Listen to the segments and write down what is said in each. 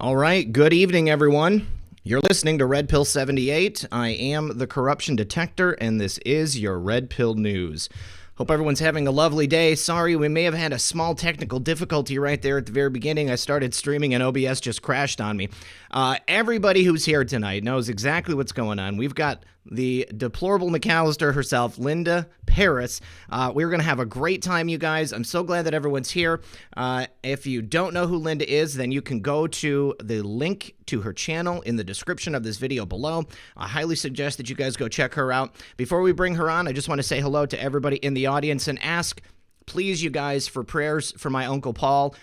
All right, good evening, everyone. You're listening to Red Pill 78. I am the corruption detector, and this is your Red Pill News. Hope everyone's having a lovely day. Sorry, we may have had a small technical difficulty right there at the very beginning. I started streaming and OBS just crashed on me. Everybody who's here tonight knows exactly what's going on. We've got the Deplorable McAllister herself, Linda Paris. We're going to have a great time, you guys. I'm so glad that everyone's here. If you don't know who Linda is, then you can go to the link to her channel in the description of this video below. I highly suggest that you guys go check her out. Before we bring her on, I just want to say hello to everybody in the audience and ask, please, you guys, for prayers for my Uncle Paul.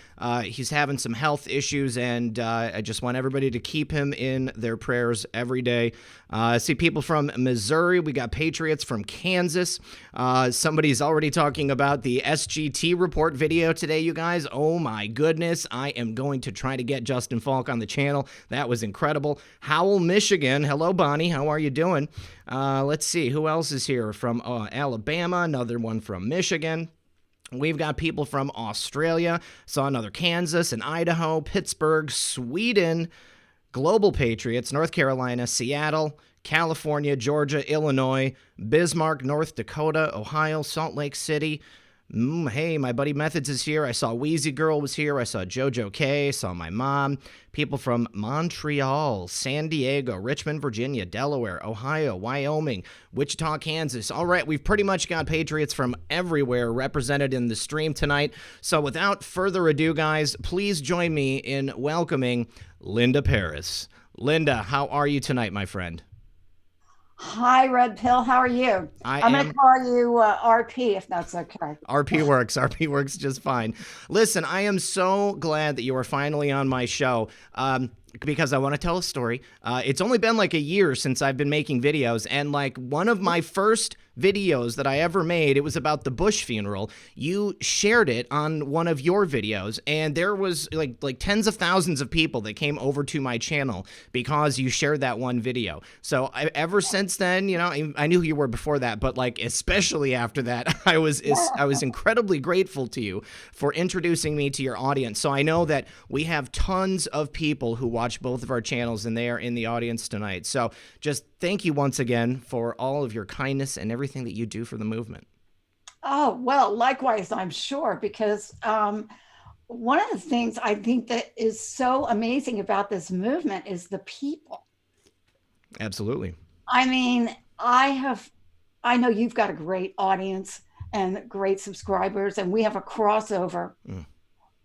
He's having some health issues, and I just want everybody to keep him in their prayers every day. I see people from Missouri. We got Patriots from Kansas. Somebody's already talking about the SGT report video today, you guys. Oh, my goodness. I am going to try to get Justin Falk on the channel. That was incredible. Howell, Michigan. Hello, Bonnie. How are you doing? Let's see. Who else is here? From Alabama. Another one from Michigan. We've got people from Australia, saw another Kansas and Idaho, Pittsburgh, Sweden, Global Patriots, North Carolina, Seattle, California, Georgia, Illinois, Bismarck, North Dakota, Ohio, Salt Lake City. Hey, my buddy Methods is here. I saw Wheezy Girl was here. I saw Jojo K. Saw my mom. People from Montreal, San Diego, Richmond, Virginia, Delaware, Ohio, Wyoming, Wichita, Kansas. All right, we've pretty much got Patriots from everywhere represented in the stream tonight. So without further ado, guys, please join me in welcoming Linda Paris. Linda, how are you tonight, my friend? Hi, Red Pill. How are you? I'm going to call you RP if that's okay. RP works. RP works just fine. Listen, I am so glad that you are finally on my show because I want to tell a story. It's only been like a year since I've been making videos, and like one of my first videos that I ever made, it was about the Bush funeral. You shared it on one of your videos, and there was like tens of thousands of people that came over to my channel because you shared that one video. So ever since then, you know, I knew who you were before that, but like especially after that, I was incredibly grateful to you for introducing me to your audience. So I know that we have tons of people who watch both of our channels, and they are in the audience tonight. So just thank you once again for all of your kindness and everything that you do for the movement. Oh, well, likewise, I'm sure, because one of the things I think that is so amazing about this movement is the people. Absolutely. I mean, I know you've got a great audience and great subscribers, and we have a crossover,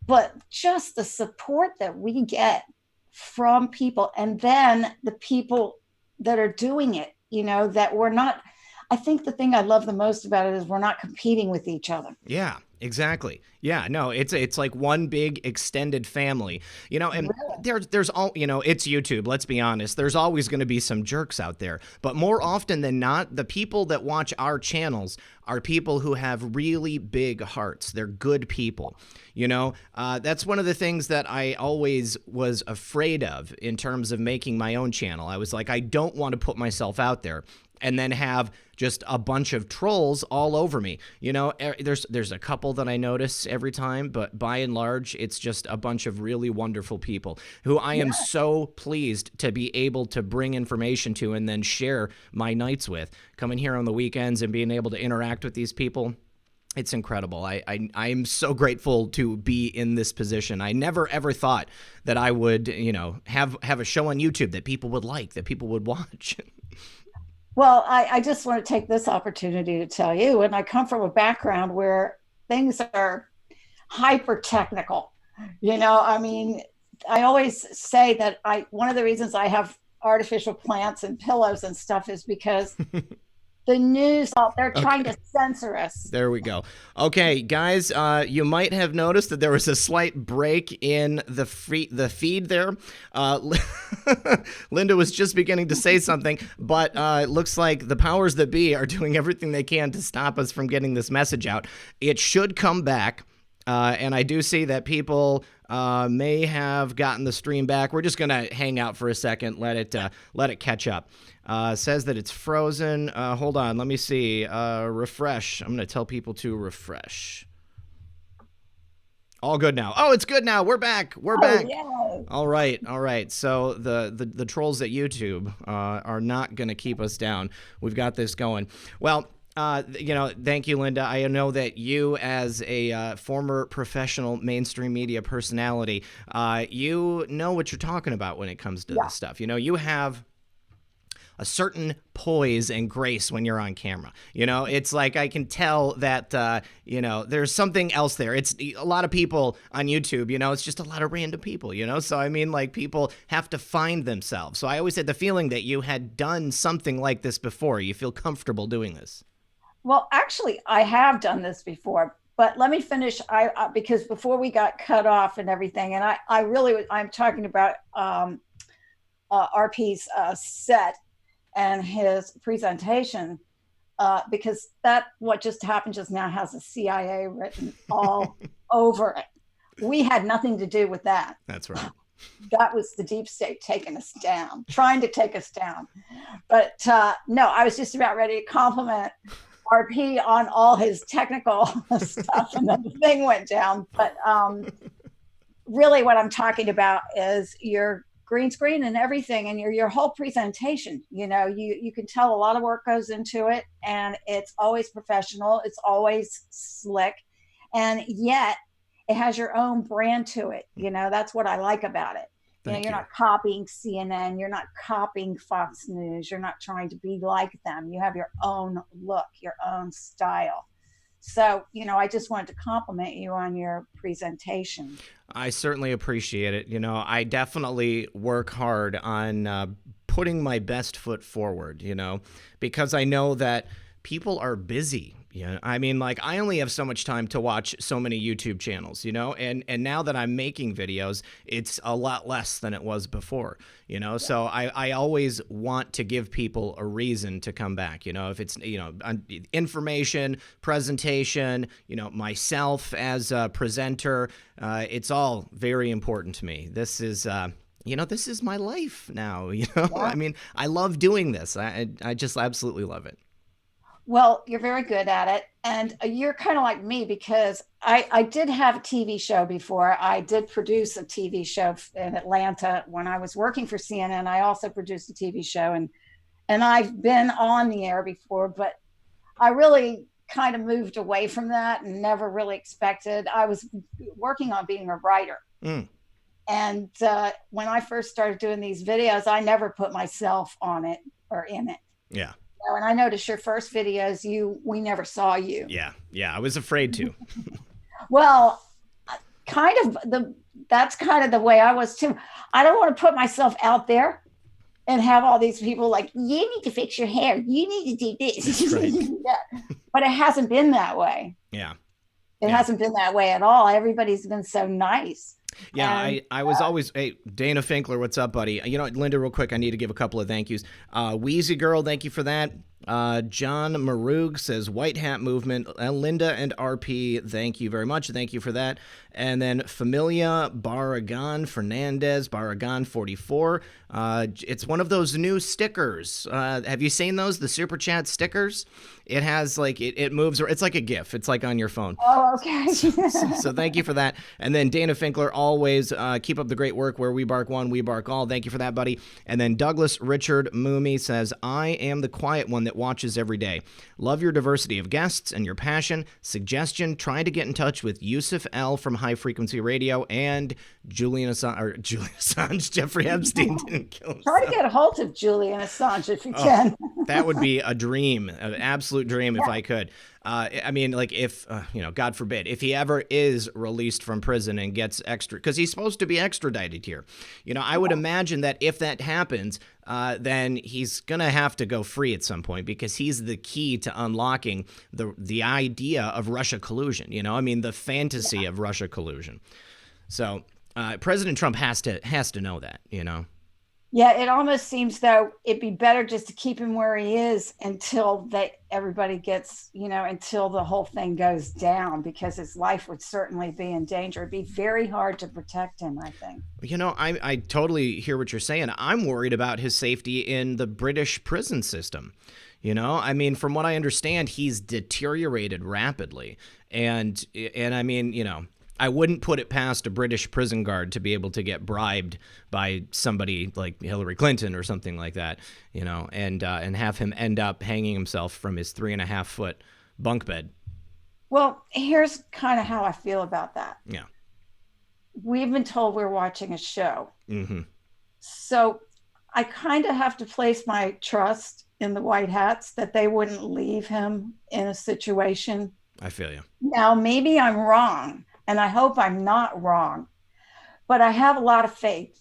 but just the support that we get from people, and then the people that are doing it, you know, that we're not, I think the thing I love the most about it is we're not competing with each other. Yeah, exactly. Yeah, no, it's like one big extended family, you know, and there's all, you know, it's YouTube. Let's be honest. There's always going to be some jerks out there, but more often than not, the people that watch our channels are people who have really big hearts. They're good people. You know, that's one of the things that I always was afraid of in terms of making my own channel. I was like, I don't want to put myself out there and then have just a bunch of trolls all over me. You know, there's a couple that I notice every time, but by and large, it's just a bunch of really wonderful people who I am so pleased to be able to bring information to and then share my nights with. Coming here on the weekends and being able to interact with these people, it's incredible. I'm so grateful to be in this position. I never ever thought that I would, you know, have a show on YouTube that people would like, that people would watch. Well, I just want to take this opportunity to tell you, and I come from a background where things are hyper technical. You know, I mean, I always say that one of the reasons I have artificial plants and pillows and stuff is because the news, they're trying to censor us. There we go. Okay, guys, you might have noticed that there was a slight break in the feed there. Linda was just beginning to say something, but it looks like the powers that be are doing everything they can to stop us from getting this message out. It should come back. And I do see that people may have gotten the stream back. We're just going to hang out for a second, let it catch up. Says that it's frozen. Hold on, let me see. Refresh. I'm going to tell people to refresh. All good now. Oh, it's good now. We're back. We're Oh, back. yay. All right. All right. So the trolls at YouTube are not going to keep us down. We've got this going. Well, thank you, Linda. I know that you, as a former professional mainstream media personality, you know what you're talking about when it comes to this stuff. You have a certain poise and grace when you're on camera. It's like I can tell that, there's something else there. It's a lot of people on YouTube, it's just a lot of random people, So, I mean, like, people have to find themselves. So I always had the feeling that you had done something like this before. You feel comfortable doing this. Well, actually, I have done this before. But let me finish. Because before we got cut off and everything, and I'm talking about RP's set and his presentation, because what just happened just now has the CIA written all over it. We had nothing to do with that. That's right. That was the deep state taking us down, trying to take us down. But no, I was just about ready to compliment RP on all his technical stuff, and then the thing went down. But really what I'm talking about is your green screen and everything, and your whole presentation. You can tell a lot of work goes into it, and it's always professional, it's always slick, and yet it has your own brand to it. That's what I like about it. You're not copying CNN, you're not copying Fox News, you're not trying to be like them. You have your own look, your own style. So, I just wanted to compliment you on your presentation. I certainly appreciate it. I definitely work hard on putting my best foot forward, because I know that people are busy. I mean, like, I only have so much time to watch so many YouTube channels, and now that I'm making videos, it's a lot less than it was before, so I always want to give people a reason to come back, if it's, information, presentation, myself as a presenter, it's all very important to me. This is, this is my life now, I mean, I love doing this. I just absolutely love it. Well, you're very good at it. And you're kind of like me, because I did have a TV show before. I did produce a TV show in Atlanta when I was working for CNN. I also produced a TV show, and I've been on the air before, but I really kind of moved away from that and never really expected. I was working on being a writer. And when I first started doing these videos, I never put myself on it or in it. Yeah. And I noticed your first videos, we never saw you. Yeah, I was afraid to. Well, that's kind of the way I was too. I don't want to put myself out there and have all these people like, you need to fix your hair, you need to do this. Right. Yeah. But it hasn't been that way. Yeah. It hasn't been that way at all. Everybody's been so nice. Yeah, I was always, hey, Dana Finkler, what's up, buddy? Linda, real quick, I need to give a couple of thank yous. Wheezy Girl, thank you for that. John Marug says, White Hat Movement. Linda and RP, thank you very much. Thank you for that. And then Familia Barragan Fernandez, Barragan 44. It's one of those new stickers. Have you seen those, the Super Chat stickers? It has, like, it moves, or it's like a GIF. It's like on your phone. Oh, okay. So thank you for that. And then Dana Finkler, always keep up the great work. Where we bark one, we bark all. Thank you for that, buddy. And then Douglas Richard Moomey says, I am the quiet one that watches every day. Love your diversity of guests and your passion. Suggestion, try to get in touch with Yusuf L. from High Frequency Radio and Julian Assange. Jeffrey Epstein didn't kill himself. Try to get a hold of Julian Assange if you can. That would be a dream, an absolute dream if I could. I mean, like, if, God forbid, if he ever is released from prison and gets because he's supposed to be extradited here. I would imagine that if that happens, then he's going to have to go free at some point, because he's the key to unlocking the idea of Russia collusion. I mean, the fantasy of Russia collusion. So President Trump has to know that, Yeah, it almost seems though it'd be better just to keep him where he is until everybody gets, until the whole thing goes down, because his life would certainly be in danger. It'd be very hard to protect him, I think. I totally hear what you're saying. I'm worried about his safety in the British prison system. I mean, from what I understand, he's deteriorated rapidly. And I mean, I wouldn't put it past a British prison guard to be able to get bribed by somebody like Hillary Clinton or something like that, you know, and have him end up hanging himself from his 3.5-foot bunk bed. Well, here's kind of how I feel about that. Yeah. We've been told we're watching a show. Mm-hmm. So I kind of have to place my trust in the white hats that they wouldn't leave him in a situation. I feel you. Now, maybe I'm wrong, and I hope I'm not wrong, but I have a lot of faith.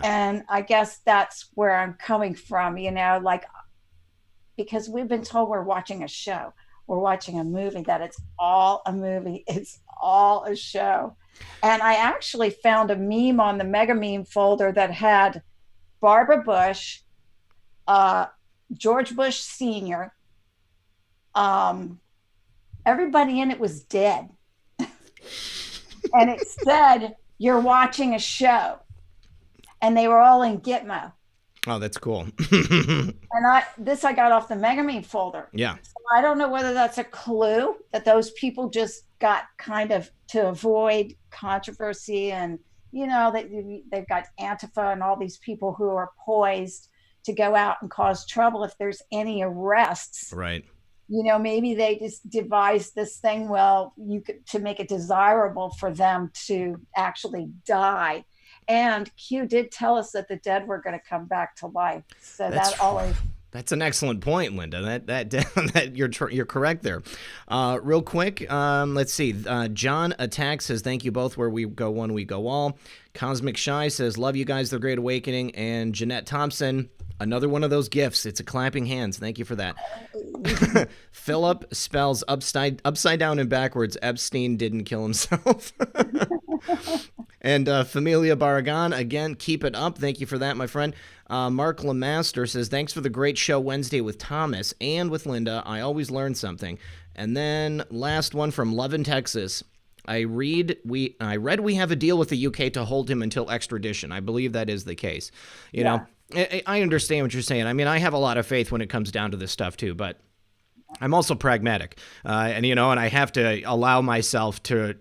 And I guess that's where I'm coming from, you know, like, because we've been told we're watching a show, we're watching a movie, that it's all a movie, it's all a show. And I actually found a meme on the Mega Meme folder that had Barbara Bush, George Bush Sr., everybody in it was dead. And it said, "You're watching a show." And they were all in Gitmo. Oh, that's cool. And I got off the Mega Meme folder. Yeah. So I don't know whether that's a clue that those people just got kind of to avoid controversy, and, you know, they've got Antifa and all these people who are poised to go out and cause trouble if there's any arrests. Right. You know, maybe they just devised this thing, to make it desirable for them to actually die. And Q did tell us that the dead were going to come back to life. So that's an excellent point, Linda. That you're correct there. Real quick, let's see. John Attack says, "Thank you both. Where we go one, we go all." Cosmic Shy says, "Love you guys, The Great Awakening." And Jeanette Thompson, another one of those gifts. It's a clapping hands. Thank you for that. Philip spells upside down and backwards. Epstein didn't kill himself. And Familia Barragan, again, keep it up. Thank you for that, my friend. Mark Lemaster says, "Thanks for the great show Wednesday with Thomas and with Linda. I always learn something." And then last one from Love in Texas. I read we have a deal with the UK to hold him until extradition. I believe that is the case. You know, I understand what you're saying. I mean, I have a lot of faith when it comes down to this stuff too, but I'm also pragmatic, and I have to allow myself to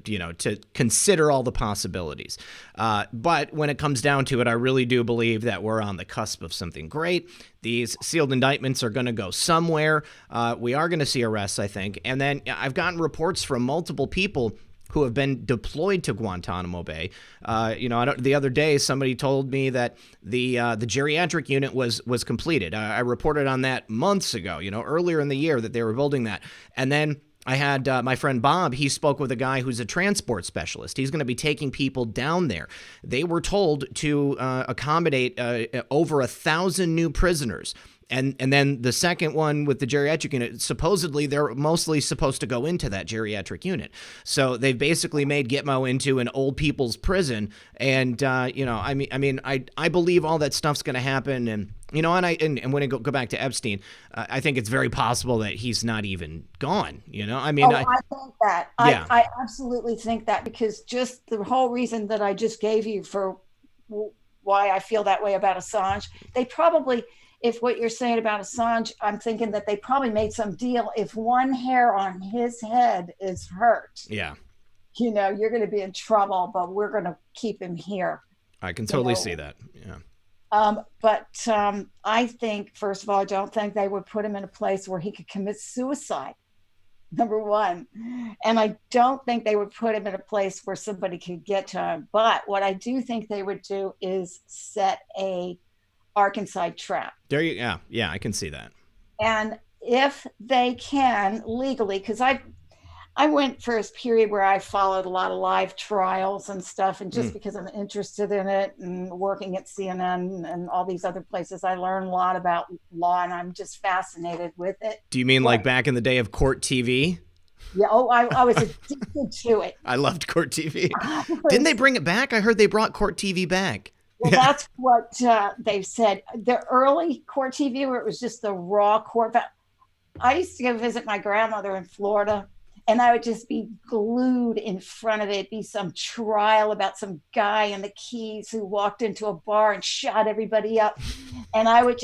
consider all the possibilities. But when it comes down to it, I really do believe that we're on the cusp of something great. These sealed indictments are going to go somewhere. We are going to see arrests, I think. And then I've gotten reports from multiple people who have been deployed to Guantanamo Bay. The other day, somebody told me that the geriatric unit was completed. I reported on that months ago, earlier in the year, that they were building that. And then I had my friend Bob, he spoke with a guy who's a transport specialist. He's going to be taking people down there. They were told to accommodate over 1,000 new prisoners. And then the second one with the geriatric unit, supposedly they're mostly supposed to go into that geriatric unit. So they've basically made Gitmo into an old people's prison. And, I believe all that stuff's going to happen. And, and when I go back to Epstein, I think it's very possible that he's not even gone, I think that. Yeah. I absolutely think that, because just the whole reason that I just gave you for why I feel that way about Assange, they probably... If what you're saying about Assange, I'm thinking that they probably made some deal. If one hair on his head is hurt, yeah, you're going to be in trouble, but we're going to keep him here. I can totally see that. Yeah. But I think, first of all, I don't think they would put him in a place where he could commit suicide, number one. And I don't think they would put him in a place where somebody could get to him. But what I do think they would do is set a Arkansas trap. There you go. Yeah, I can see that. And if they can legally, because I went for a period where I followed a lot of live trials and stuff, and just because I'm interested in it, and working at CNN and all these other places, I learned a lot about law, and I'm just fascinated with it. Do you mean like back in the day of Court TV? Yeah. Oh, I was addicted to it. I loved Court TV. Didn't they bring it back? I heard they brought Court TV back. Well, that's what they've said. The early Court TV, where it was just the raw court. I used to go visit my grandmother in Florida, and I would just be glued in front of it. It'd be some trial about some guy in the Keys who walked into a bar and shot everybody up. And I would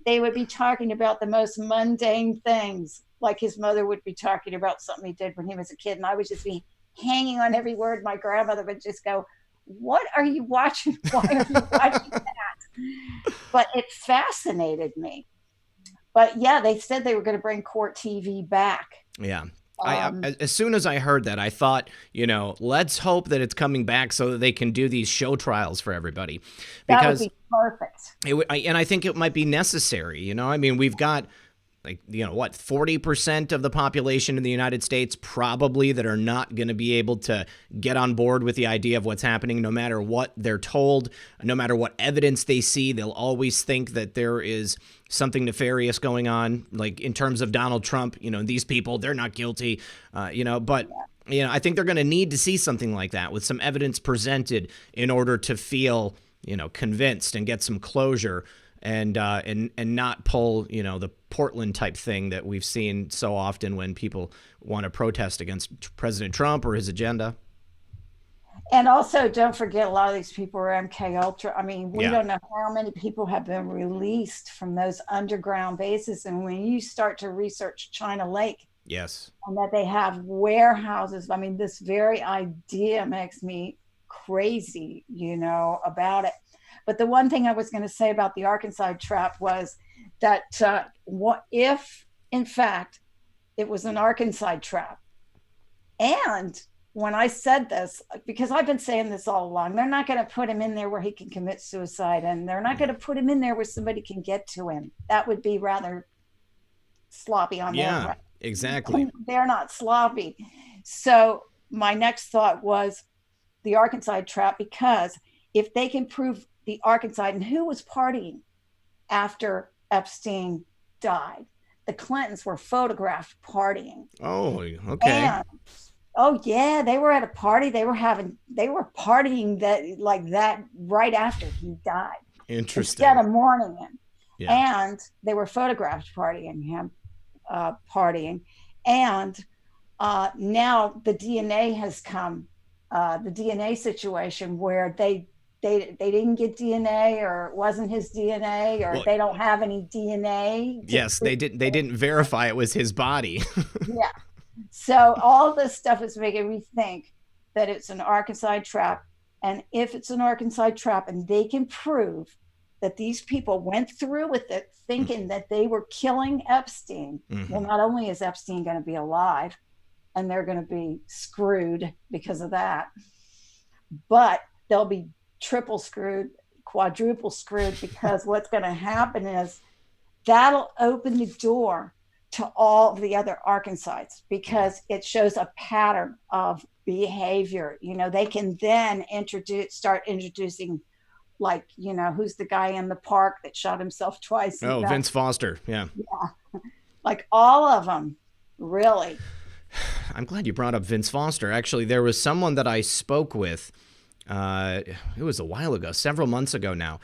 they would be talking about the most mundane things, like his mother would be talking about something he did when he was a kid. And I would just be hanging on every word. My grandmother would just go, "What are you watching? Why are you watching that?" But it fascinated me. But yeah, they said they were going to bring court TV back. Yeah. As soon as I heard that, I thought, let's hope that it's coming back so that they can do these show trials for everybody. Because that would be perfect. And I think it might be necessary. I mean, we've got 40% of the population in the United States probably that are not going to be able to get on board with the idea of what's happening, no matter what they're told, no matter what evidence they see. They'll always think that there is something nefarious going on, like in terms of Donald Trump. These people, they're not guilty, but I think they're going to need to see something like that with some evidence presented in order to feel, convinced and get some closure. And not pull, the Portland type thing that we've seen so often when people want to protest against President Trump or his agenda. And also, don't forget, a lot of these people are MK Ultra. I mean, we don't know how many people have been released from those underground bases. And when you start to research China Lake, yes, and that they have warehouses, I mean, this very idea makes me crazy, about it. But the one thing I was going to say about the Arkansas trap was that what if, in fact, it was an Arkansas trap? And when I said this, because I've been saying this all along, they're not going to put him in there where he can commit suicide, and they're not going to put him in there where somebody can get to him. That would be rather sloppy on their part. Yeah, exactly. They're not sloppy. So my next thought was the Arkansas trap, because if they can prove the Arkansas and who was partying after Epstein died, the Clintons were photographed partying. Oh, okay. And, they were at a party. They were partying that right after he died. Interesting. Instead of mourning him. Yeah. And they were photographed partying him, partying. And now the DNA has come, the DNA situation where they didn't get DNA, or it wasn't his DNA, or they don't have any DNA. Yes, they didn't verify it was his body. Yeah. So all this stuff is making me think that it's an Arkansas trap. And if it's an Arkansas trap and they can prove that these people went through with it thinking that they were killing Epstein, well, not only is Epstein going to be alive and they're going to be screwed because of that, but they'll be triple screwed, quadruple screwed, because what's going to happen is that'll open the door to all the other Arkansans, because it shows a pattern of behavior. They can then start introducing, who's the guy in the park that shot himself twice? Oh, Vince Foster. Yeah. Like all of them, really. I'm glad you brought up Vince Foster. Actually, there was someone that I spoke with. It was a while ago, several months ago now.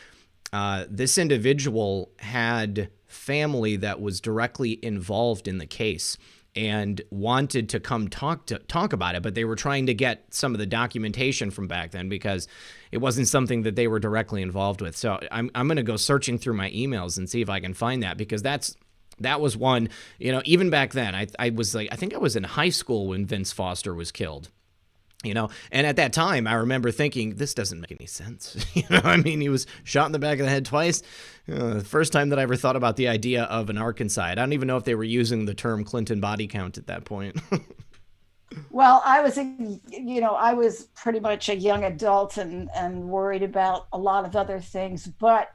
This individual had family that was directly involved in the case and wanted to come talk about it, but they were trying to get some of the documentation from back then because it wasn't something that they were directly involved with. So I'm going to go searching through my emails and see if I can find that, because that was one, even back then, I think I was in high school when Vince Foster was killed. And at that time, I remember thinking, this doesn't make any sense. I mean, he was shot in the back of the head twice. The first time that I ever thought about the idea of an Arkansas. I don't even know if they were using the term Clinton body count at that point. Well, I was pretty much a young adult and worried about a lot of other things. But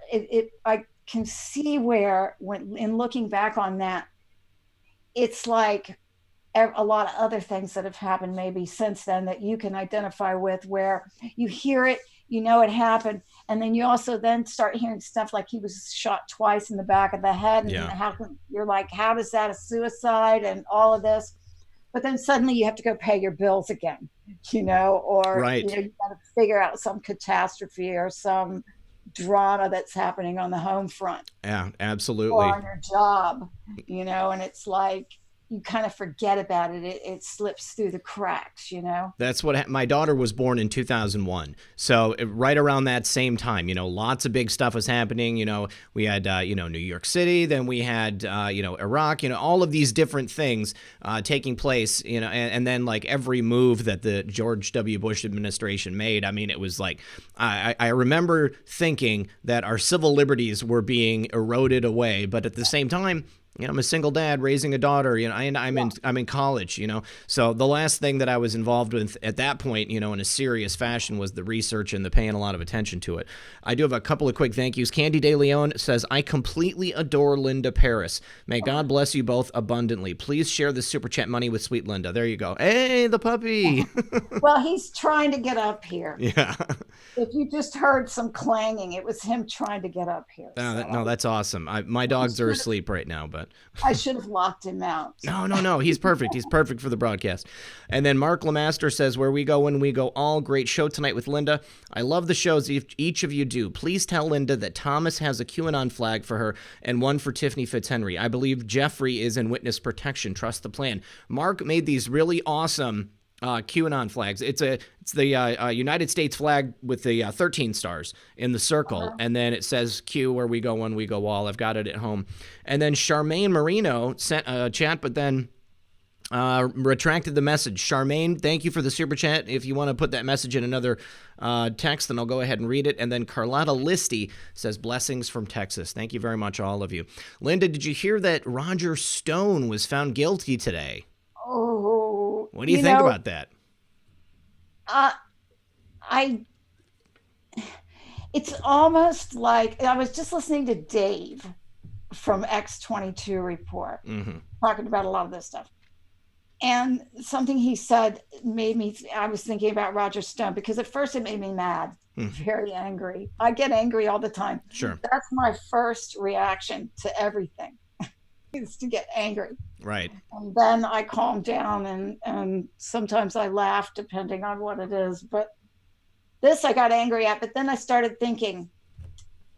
I can see where, in looking back on that, it's like a lot of other things that have happened maybe since then that you can identify with, where you hear it, it happened. And then you also then start hearing stuff like he was shot twice in the back of the head. And you're like, how is that a suicide and all of this? But then suddenly you have to go pay your bills again, or right. You got to figure out some catastrophe or some drama that's happening on the home front. Yeah, absolutely. Or on your job, and it's like, you kind of forget about it. It slips through the cracks, That's what my daughter was born in 2001. So right around that same time, lots of big stuff was happening. We had, New York City, then we had, Iraq, all of these different things taking place, and then like every move that the George W. Bush administration made. I mean, it was like, I remember thinking that our civil liberties were being eroded away, but at the same time, I'm a single dad raising a daughter, and I'm in college, So the last thing that I was involved with at that point, in a serious fashion was the research and the paying a lot of attention to it. I do have a couple of quick thank yous. Candy De Leon says, I completely adore Linda Paris. May God bless you both abundantly. Please share the super chat money with sweet Linda. There you go. Hey, the puppy. Well, he's trying to get up here. Yeah. If you just heard some clanging, it was him trying to get up here. No, that's awesome. My dogs are asleep right now, but I should have locked him out. No. He's perfect. He's perfect for the broadcast. And then Mark Lemaster says, where we go when we go all. Great show tonight with Linda. I love the shows each of you do. Please tell Linda that Thomas has a QAnon flag for her and one for Tiffany Fitzhenry. I believe Jeffrey is in witness protection. Trust the plan. Mark made these really awesome QAnon flags. It's the United States flag with the 13 stars in the circle, and then it says Q, where we go when we go all. I've got it at home. And then Charmaine Marino sent a chat, but then retracted the message. Charmaine, thank you for the super chat. If you want to put that message in another text, then I'll go ahead and read it. And then Carlotta Listy says, blessings from Texas. Thank you very much, all of you. Linda, did you hear that Roger Stone was found guilty today? Oh, what do you think about that? It's almost like I was just listening to Dave from X22 Report talking about a lot of this stuff. And something he said I was thinking about Roger Stone, because at first it made me mad, very angry. I get angry all the time. Sure. That's my first reaction to everything. Is to get angry. Right. And then I calm down and sometimes I laugh depending on what it is. But this I got angry at. But then I started thinking,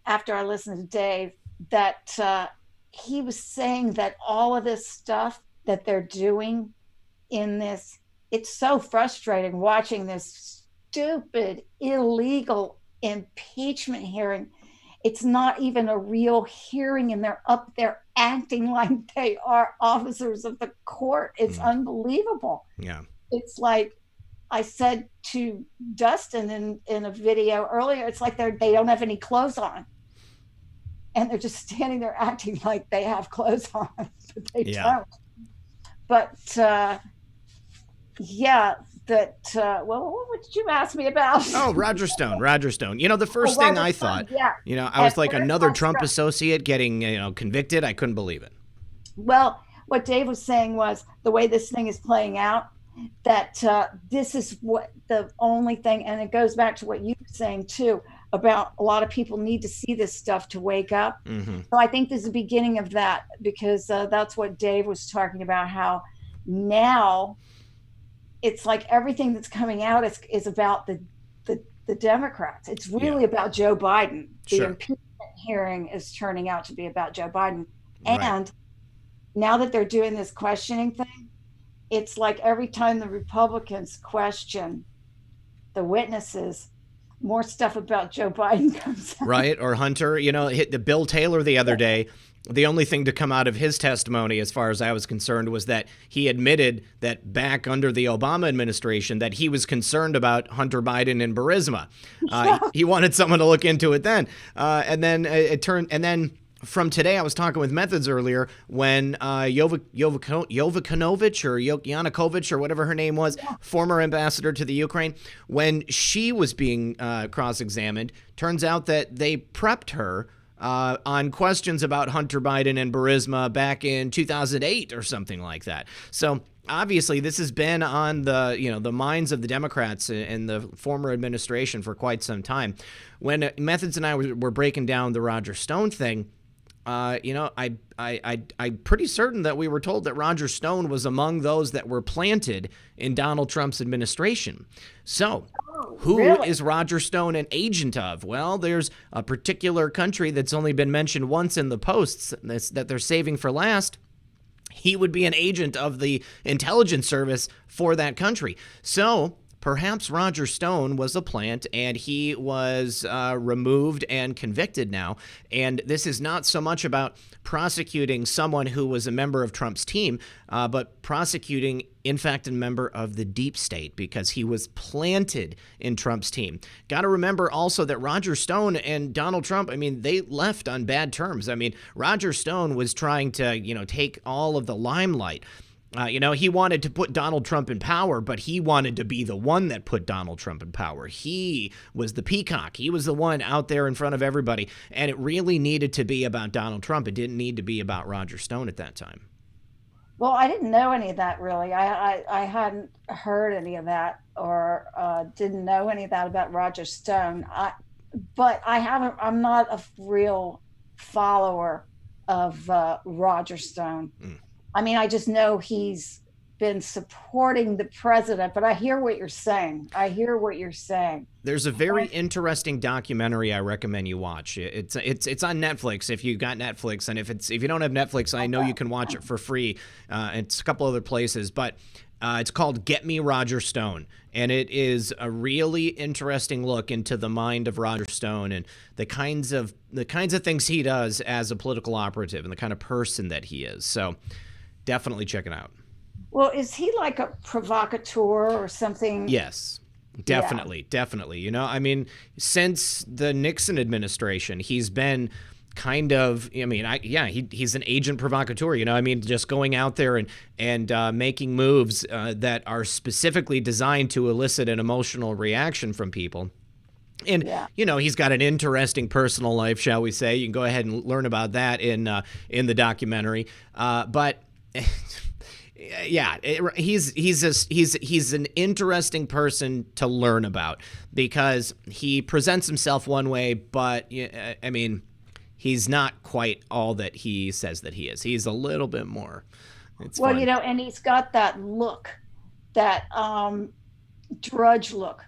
after I listened to Dave, that he was saying that all of this stuff that they're doing in this, it's so frustrating watching this stupid, illegal impeachment hearing. It's not even a real hearing, and they're up there acting like they are officers of the court. It's unbelievable. Yeah. It's like I said to Dustin in a video earlier, it's like they don't have any clothes on. And they're just standing there acting like they have clothes on, but they don't. But what did you ask me about? Oh, Roger Stone. The first thing I thought, I was like, another Trump associate getting, convicted. I couldn't believe it. Well, what Dave was saying was the way this thing is playing out, that this is what the only thing, and it goes back to what you were saying too, about a lot of people need to see this stuff to wake up. So I think this is the beginning of that, because that's what Dave was talking about, how now it's like everything that's coming out is about the Democrats. It's really about Joe Biden. The impeachment hearing is turning out to be about Joe Biden. And now that they're doing this questioning thing, it's like every time the Republicans question the witnesses, more stuff about Joe Biden comes out. Right, or Hunter. Hit the Bill Taylor the other day. The only thing to come out of his testimony, as far as I was concerned, was that he admitted that back under the Obama administration that he was concerned about Hunter Biden and Burisma. He wanted someone to look into it then. And then it turned, and then from today, I was talking with Methods earlier when Yanukovych or whatever her name was, former ambassador to the Ukraine, when she was being cross-examined, turns out that they prepped her on questions about Hunter Biden and Burisma back in 2008 or something like that. So obviously this has been on the minds of the Democrats and the former administration for quite some time. When Methods and I were breaking down the Roger Stone thing, I'm pretty certain that we were told that Roger Stone was among those that were planted in Donald Trump's administration. So who is Roger Stone an agent of? Well, there's a particular country that's only been mentioned once in the posts that they're saving for last. he would be an agent of the intelligence service for that country. So perhaps Roger Stone was a plant, and he was removed and convicted now. And this is not so much about prosecuting someone who was a member of Trump's team, but prosecuting, in fact, a member of the deep state, because he was planted in Trump's team. Got to remember also that Roger Stone and Donald Trump, I mean, they left on bad terms. I mean, Roger Stone was trying to, take all of the limelight. He wanted to put Donald Trump in power, but he wanted to be the one that put Donald Trump in power. He was the peacock. He was the one out there in front of everybody. And it really needed to be about Donald Trump. It didn't need to be about Roger Stone at that time. Well, I didn't know any of that, really. I hadn't heard any of that, or didn't know any of that about Roger Stone. I'm not a real follower of Roger Stone. I mean, I just know he's been supporting the president, but I hear what you're saying. There's a very interesting documentary I recommend you watch. It's on Netflix if you got Netflix, and if you don't have Netflix, I know you can watch it for free. It's a couple other places, but it's called Get Me Roger Stone, and it is a really interesting look into the mind of Roger Stone and the kinds of things he does as a political operative and the kind of person that he is. So definitely check it out. Well, is he like a provocateur or something? Yes, definitely. I mean, since the Nixon administration, he's been kind of, he's an agent provocateur, just going out there and making moves that are specifically designed to elicit an emotional reaction from people. And, he's got an interesting personal life, shall we say. You can go ahead and learn about that in the documentary. But he's an interesting person to learn about, because he presents himself one way, but he's not quite all that he says that he is. He's a little bit more. It's fun. And he's got that look, that drudge look,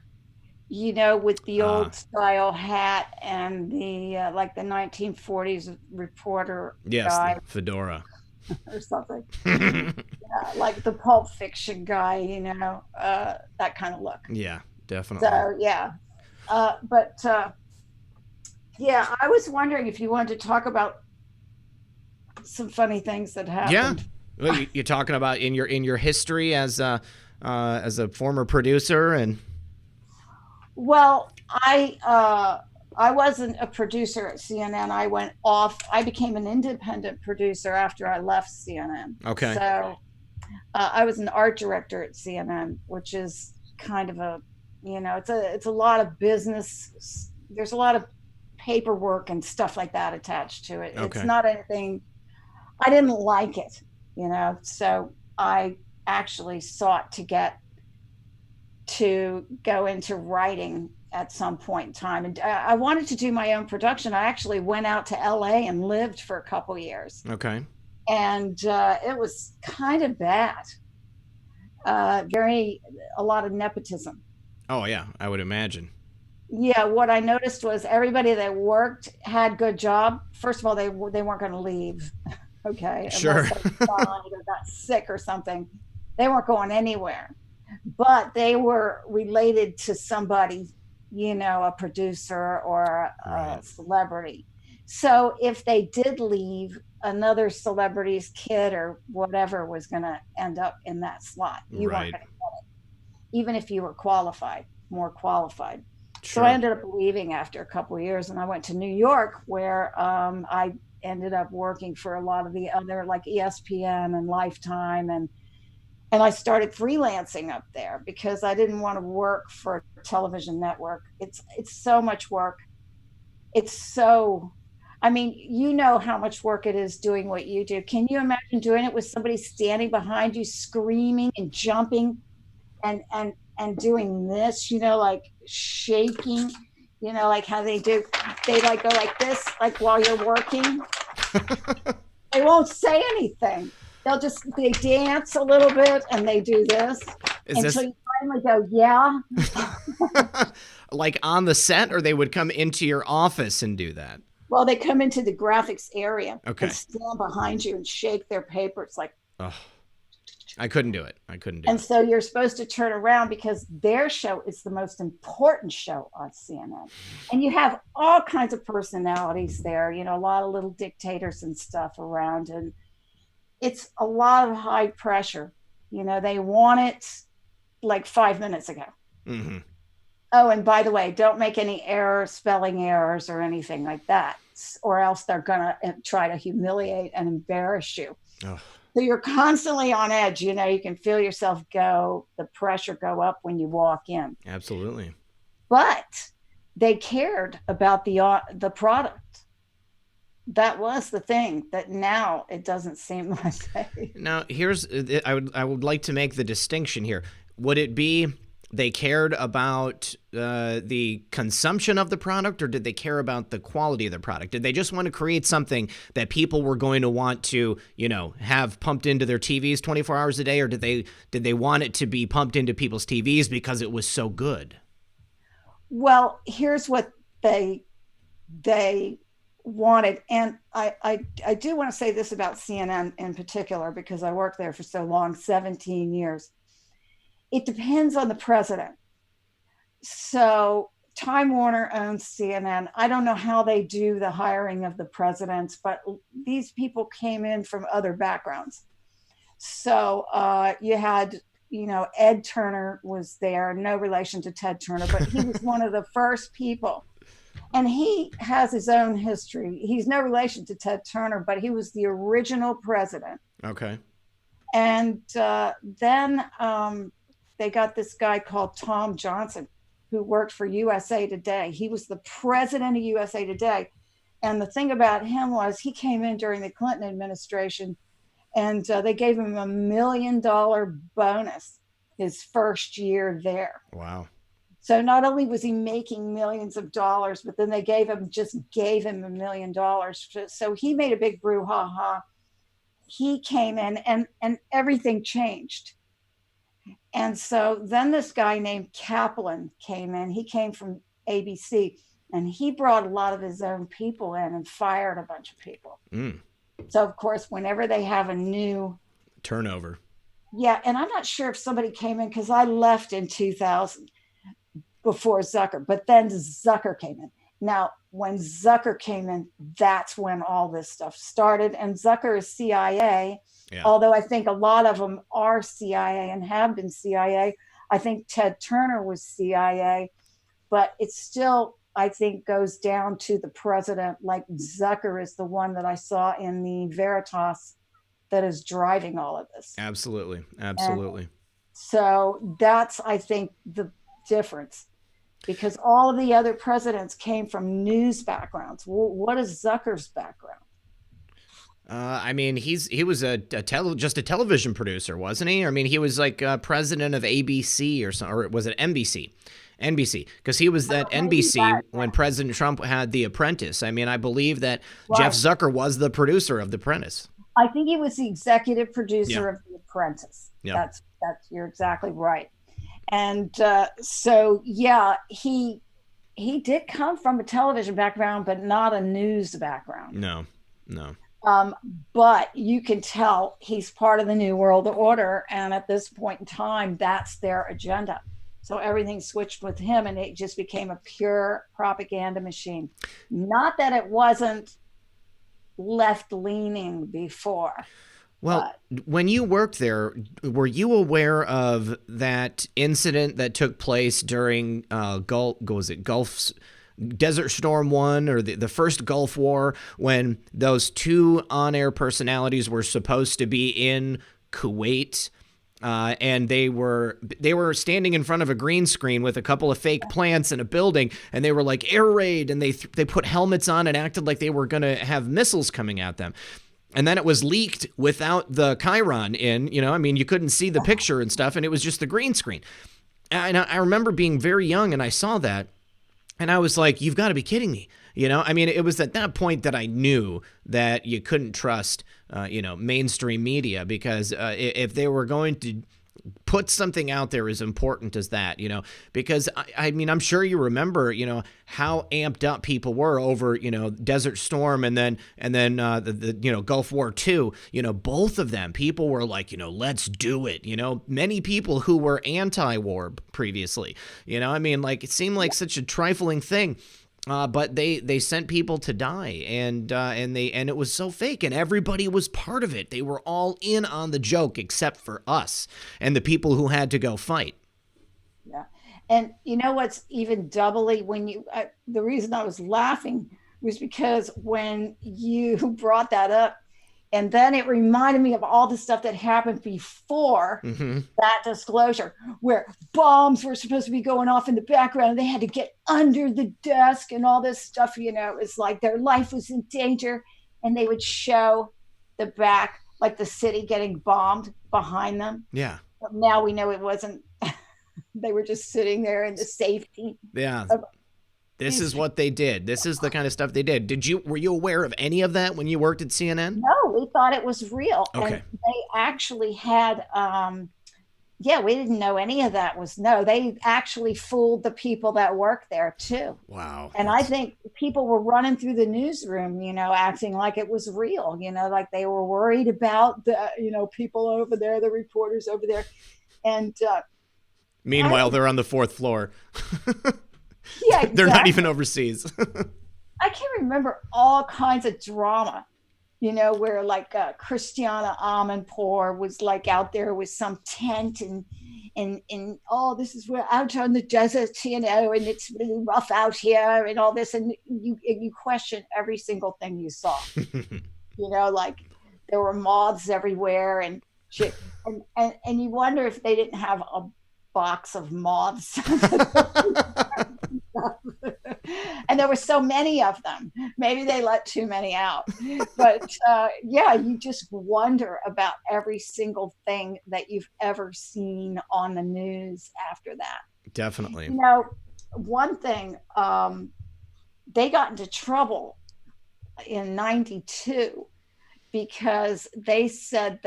with the old style hat and the like the 1940s reporter guy. The fedora. Or something. Like the Pulp Fiction guy, that kind of look. Yeah, definitely. So, I was wondering if you wanted to talk about some funny things that happened. Yeah. Well, you're talking about in your history as a former producer, and. Well, I wasn't a producer at CNN. I became an independent producer after I left CNN. Okay. So I was an art director at CNN, which is kind of it's a lot of business. There's a lot of paperwork and stuff like that attached to it. Okay. It's not anything, I didn't like it, so I actually sought to go into writing at some point in time. And I wanted to do my own production. I actually went out to LA and lived for a couple years. Okay. And it was kind of bad. A lot of nepotism. Oh yeah, I would imagine. Yeah, what I noticed was everybody that worked had good job. First of all, they weren't going to leave. Okay. Sure. Unless they died or got sick or something. They weren't going anywhere. But they were related to somebody, a producer or a celebrity. So if they did leave, another celebrity's kid or whatever was going to end up in that slot. You weren't going to get it, even if you were more qualified. Sure. So I ended up leaving after a couple of years, and I went to New York, where I ended up working for a lot of the other, like ESPN and Lifetime, and I started freelancing up there because I didn't want to work for a television network. It's so much work. How much work it is doing what you do. Can you imagine doing it with somebody standing behind you, screaming and jumping and doing this, like shaking, like how they do, they like go like this, like while you're working. They won't say anything. They dance a little bit and they do this until you finally go, yeah. Like on the set, or they would come into your office and do that? Well, they come into the graphics area and stand behind you and shake their paper. It's like, Oh, I couldn't do it. And so you're supposed to turn around because their show is the most important show on CNN. And you have all kinds of personalities there, you know, a lot of little dictators and stuff around. And it's a lot of high pressure. You know, they want it like 5 minutes ago. Mm-hmm. Oh, and by the way, don't make any errors, spelling errors or anything like that, or else they're going to try to humiliate and embarrass you. Oh. So you're constantly on edge. You know, you can feel yourself the pressure go up when you walk in. Absolutely. But they cared about the product. That was the thing that now it doesn't seem like they. Now, I would like to make the distinction here. Would it be they cared about the consumption of the product, or did they care about the quality of the product? Did they just want to create something that people were going to want to, you know, have pumped into their TVs 24 hours a day, or did they want it to be pumped into people's TVs because it was so good? Well, here's what they wanted, and I do want to say this about CNN in particular because I worked there for so long, 17 years. It depends on the president. So Time Warner owns CNN. I don't know how they do the hiring of the presidents, but these people came in from other backgrounds. So you had, you know, Ed Turner was there, no relation to Ted Turner, but he was one of the first people. And he has his own history. He's no relation to Ted Turner, but he was the original president. Okay. And then they got this guy called Tom Johnson, who worked for USA Today. He was the president of USA Today. And the thing about him was he came in during the Clinton administration, and they gave him $1 million bonus his first year there. Wow. So not only was he making millions of dollars, but then they gave him $1 million. So he made a big brouhaha. He came in and everything changed. And so then this guy named Kaplan came in. He came from ABC, and he brought a lot of his own people in and fired a bunch of people. Mm. So, of course, whenever they have a new turnover. Yeah. And I'm not sure if somebody came in because I left in 2000 before Zucker, but then Zucker came in. Now, when Zucker came in, that's when all this stuff started. And Zucker is CIA. Yeah. Although I think a lot of them are CIA and have been CIA. I think Ted Turner was CIA, but it still, I think, goes down to the president. Like Zucker is the one that I saw in the Veritas that is driving all of this. Absolutely. Absolutely. And so that's, I think, the difference, because all of the other presidents came from news backgrounds. What is Zucker's background? I mean, he was just a television producer, wasn't he? I mean, he was like president of ABC or something, or was it NBC? NBC, because he was at NBC when President Trump had The Apprentice. I mean, I believe that Jeff Zucker was the producer of The Apprentice. I think he was the executive producer of The Apprentice. Yeah. That's you're exactly right. And so, yeah, he did come from a television background, but not a news background. No. But you can tell he's part of the New World Order. And at this point in time, that's their agenda. So everything switched with him, and it just became a pure propaganda machine. Not that it wasn't left-leaning before. Well, when you worked there, were you aware of that incident that took place during Desert Storm 1 or the first Gulf War, when those two on-air personalities were supposed to be in Kuwait, and they were standing in front of a green screen with a couple of fake plants in a building, and they were like air raid, and they put helmets on and acted like they were going to have missiles coming at them. And then it was leaked without the Chiron in, you know, I mean, you couldn't see the picture and stuff, and it was just the green screen. And I remember being very young, and I saw that, and I was like, you've got to be kidding me. You know, I mean, it was at that point that I knew that you couldn't trust, mainstream media, because if they were going to put something out there as important as that, you know, because I mean, I'm sure you remember, you know, how amped up people were over, you know, Desert Storm and then the you know, Gulf War II, you know, both of them, people were like, you know, let's do it. You know, many people who were anti-war previously, you know, I mean, like, it seemed like such a trifling thing. But they sent people to die, and it was so fake, and everybody was part of it. They were all in on the joke except for us and the people who had to go fight. Yeah, and you know what's even doubly the reason I was laughing was because when you brought that up, and then it reminded me of all the stuff that happened before that disclosure, where bombs were supposed to be going off in the background. And they had to get under the desk and all this stuff. You know, it was like their life was in danger. And they would show the back, like the city getting bombed behind them. Yeah. But now we know it wasn't. They were just sitting there in the safety. Yeah. This is what they did. This is the kind of stuff they did. Were you aware of any of that when you worked at CNN? No, we thought it was real. Okay. And they actually had, we didn't know any of that they actually fooled the people that worked there too. Wow. And I think people were running through the newsroom, you know, acting like it was real, you know, like they were worried about the, you know, people over there, the reporters over there. And meanwhile, they're on the fourth floor. Yeah, exactly. They're not even overseas. I can remember all kinds of drama, you know, where like Christiana Amanpour was like out there with some tent and this is where out on the desert, you know, and it's really rough out here and all this, and you question every single thing you saw. You know, like there were moths everywhere and shit, and you wonder if they didn't have a box of moths. And there were so many of them. Maybe they let too many out. But you just wonder about every single thing that you've ever seen on the news after that. Definitely. You know, one thing, they got into trouble in '92 because they said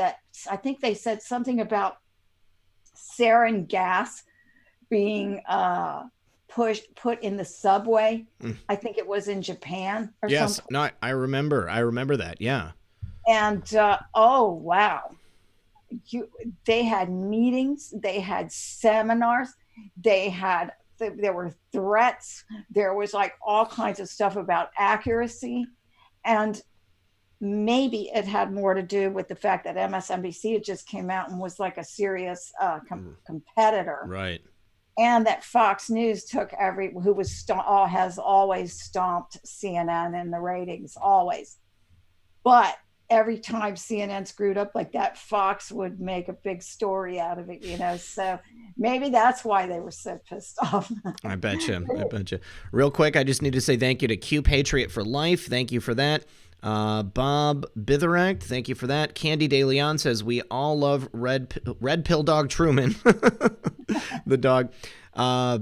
something about sarin gas being put in the subway. I think it was in Japan or something. Yes, no, I remember that. Yeah. And oh wow, they had meetings, they had seminars, there were threats, there was like all kinds of stuff about accuracy, and maybe it had more to do with the fact that MSNBC had just came out and was like a serious competitor, right? And that Fox News took has always stomped CNN in the ratings, always. But every time CNN screwed up like that, Fox would make a big story out of it, you know. So maybe that's why they were so pissed off. I bet you. Real quick, I just need to say thank you to Q Patriot for Life. Thank you for that. Bob Bitherect, thank you for that. Candy De Leon says we all love Red Pill Dog Truman. The dog. There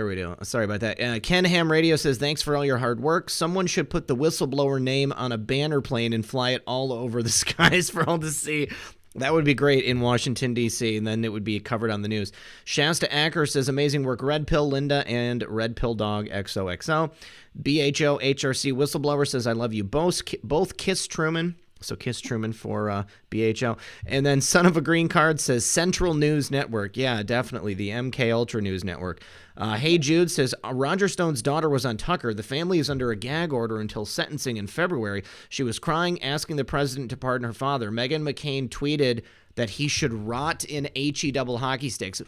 we go. Sorry about that. Ken Ham Radio says thanks for all your hard work. Someone should put the whistleblower name on a banner plane and fly it all over the skies for all to see. That would be great in Washington, D.C., and then it would be covered on the news. Shasta Acker says, amazing work, Red Pill Linda and Red Pill Dog XOXO. BHO HRC Whistleblower says, I love you both Kiss Truman. So Kiss Truman for BHO. And then Son of a Green Card says Central News Network. Yeah, definitely. The MK Ultra News Network. Hey Jude says Roger Stone's daughter was on Tucker. The family is under a gag order until sentencing in February. She was crying, asking the president to pardon her father. Meghan McCain tweeted that he should rot in HE double hockey sticks.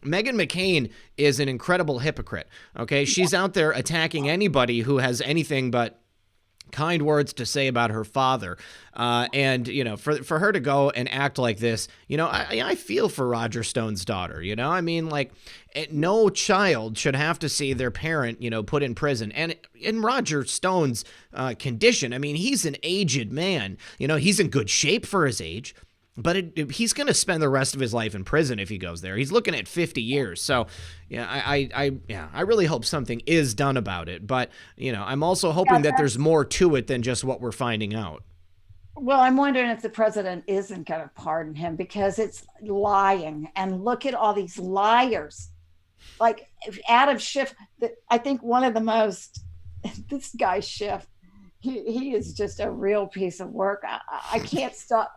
Meghan McCain is an incredible hypocrite. Okay, she's out there attacking anybody who has anything but kind words to say about her father, and you know, for her to go and act like this, you know, I feel for Roger Stone's daughter. You know, I mean, like, no child should have to see their parent, you know, put in prison. And in Roger Stone's condition, I mean, he's an aged man. You know, he's in good shape for his age. But he's going to spend the rest of his life in prison if he goes there. He's looking at 50 years. So, yeah, I really hope something is done about it. But, you know, I'm also hoping that there's more to it than just what we're finding out. Well, I'm wondering if the president isn't going to pardon him because it's lying. And look at all these liars. Like Adam Schiff, I think one of the most, this guy Schiff, he is just a real piece of work. I can't stop.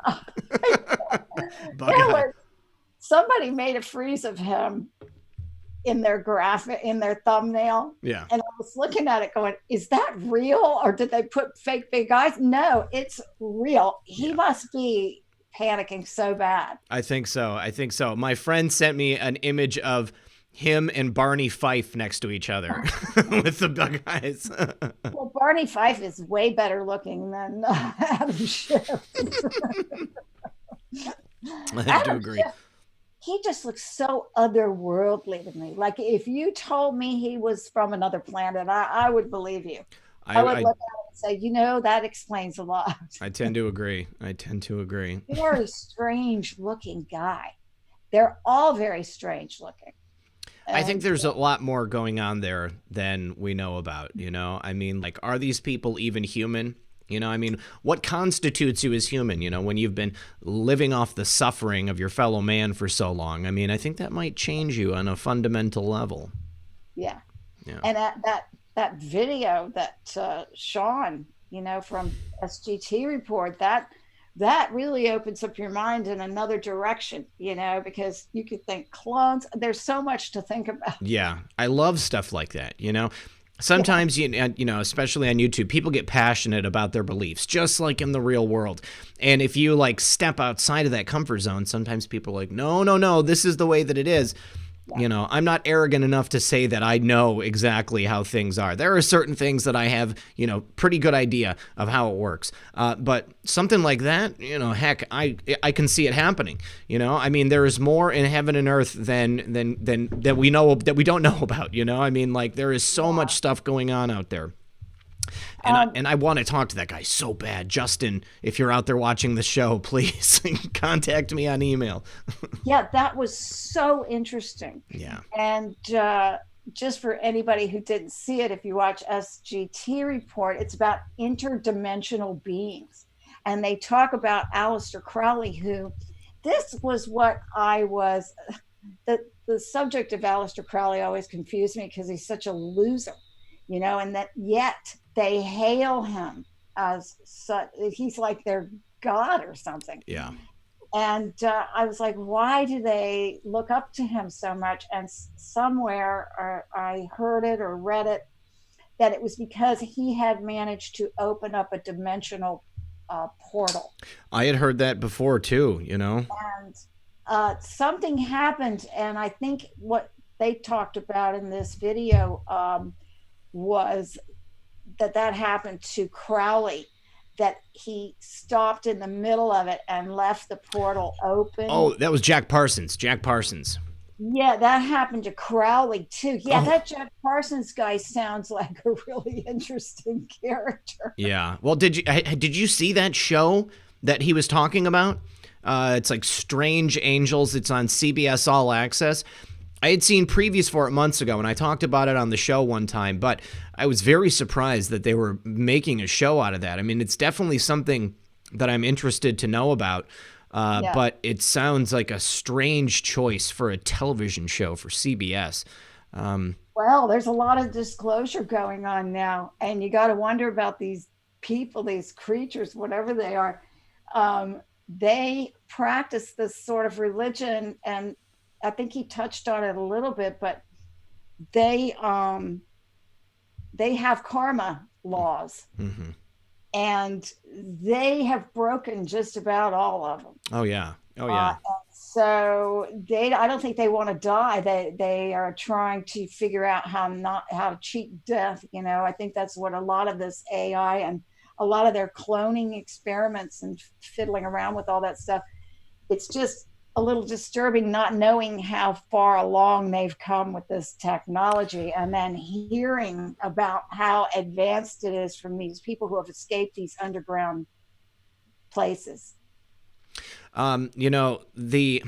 Somebody made a freeze of him in their graphic, in their thumbnail. Yeah. And I was looking at it going, is that real? Or did they put fake big eyes? No, it's real. He must be panicking so bad. I think so. My friend sent me an image of him and Barney Fife next to each other with the bug eyes. Well, Barney Fife is way better looking than Adam Schiff. I have to agree. Schiff, he just looks so otherworldly to me. Like if you told me he was from another planet, I would believe you. I would look at it and say, that explains a lot. I tend to agree. Very strange looking guy. They're all very strange looking. I think there's a lot more going on there than we know about, I mean, like, are these people even human? I mean, what constitutes you as human, when you've been living off the suffering of your fellow man for so long? I mean, I think that might change you on a fundamental level. Yeah. And that video that Sean, from SGT Report, that really opens up your mind in another direction, because you could think clones. There's so much to think about. Yeah, I love stuff like that, Sometimes, especially on YouTube, people get passionate about their beliefs, just like in the real world. And if you, step outside of that comfort zone, sometimes people are like, no, this is the way that it is. Yeah. I'm not arrogant enough to say that I know exactly how things are. There are certain things that I have, pretty good idea of how it works. But something like that, heck, I can see it happening. I mean, there is more in heaven and earth than we know, that we don't know about. I mean, there is so much stuff going on out there. And I want to talk to that guy so bad. Justin, if you're out there watching the show, please contact me on email. Yeah, that was so interesting. Yeah. And just for anybody who didn't see it, if you watch SGT Report, it's about interdimensional beings. And they talk about Aleister Crowley, who this was what I was, the subject of Aleister Crowley always confused me because he's such a loser, and that yet they hail him as such. He's like their god or something. Yeah. And I was like, why do they look up to him so much? And somewhere I heard it or read it, that it was because he had managed to open up a dimensional portal. I had heard that before too, And something happened. And I think what they talked about in this video was that happened to Crowley, that he stopped in the middle of it and left the portal open. Oh, that was Jack Parsons. Yeah, that happened to Crowley too. Yeah, That Jack Parsons guy sounds like a really interesting character. Yeah. Well, did you see that show that he was talking about? It's like Strange Angels. It's on CBS All Access. I had seen previews for it months ago, and I talked about it on the show one time, but I was very surprised that they were making a show out of that. I mean, it's definitely something that I'm interested to know about, but it sounds like a strange choice for a television show for CBS. Well, there's a lot of disclosure going on now, and you got to wonder about these people, these creatures, whatever they are. They practice this sort of religion, and I think he touched on it a little bit, but they have karma laws, and they have broken just about all of them. Oh yeah. So I don't think they want to die. They are trying to figure out how to cheat death. I think that's what a lot of this AI and a lot of their cloning experiments and fiddling around with all that stuff. It's just a little disturbing not knowing how far along they've come with this technology, and then hearing about how advanced it is from these people who have escaped these underground places. The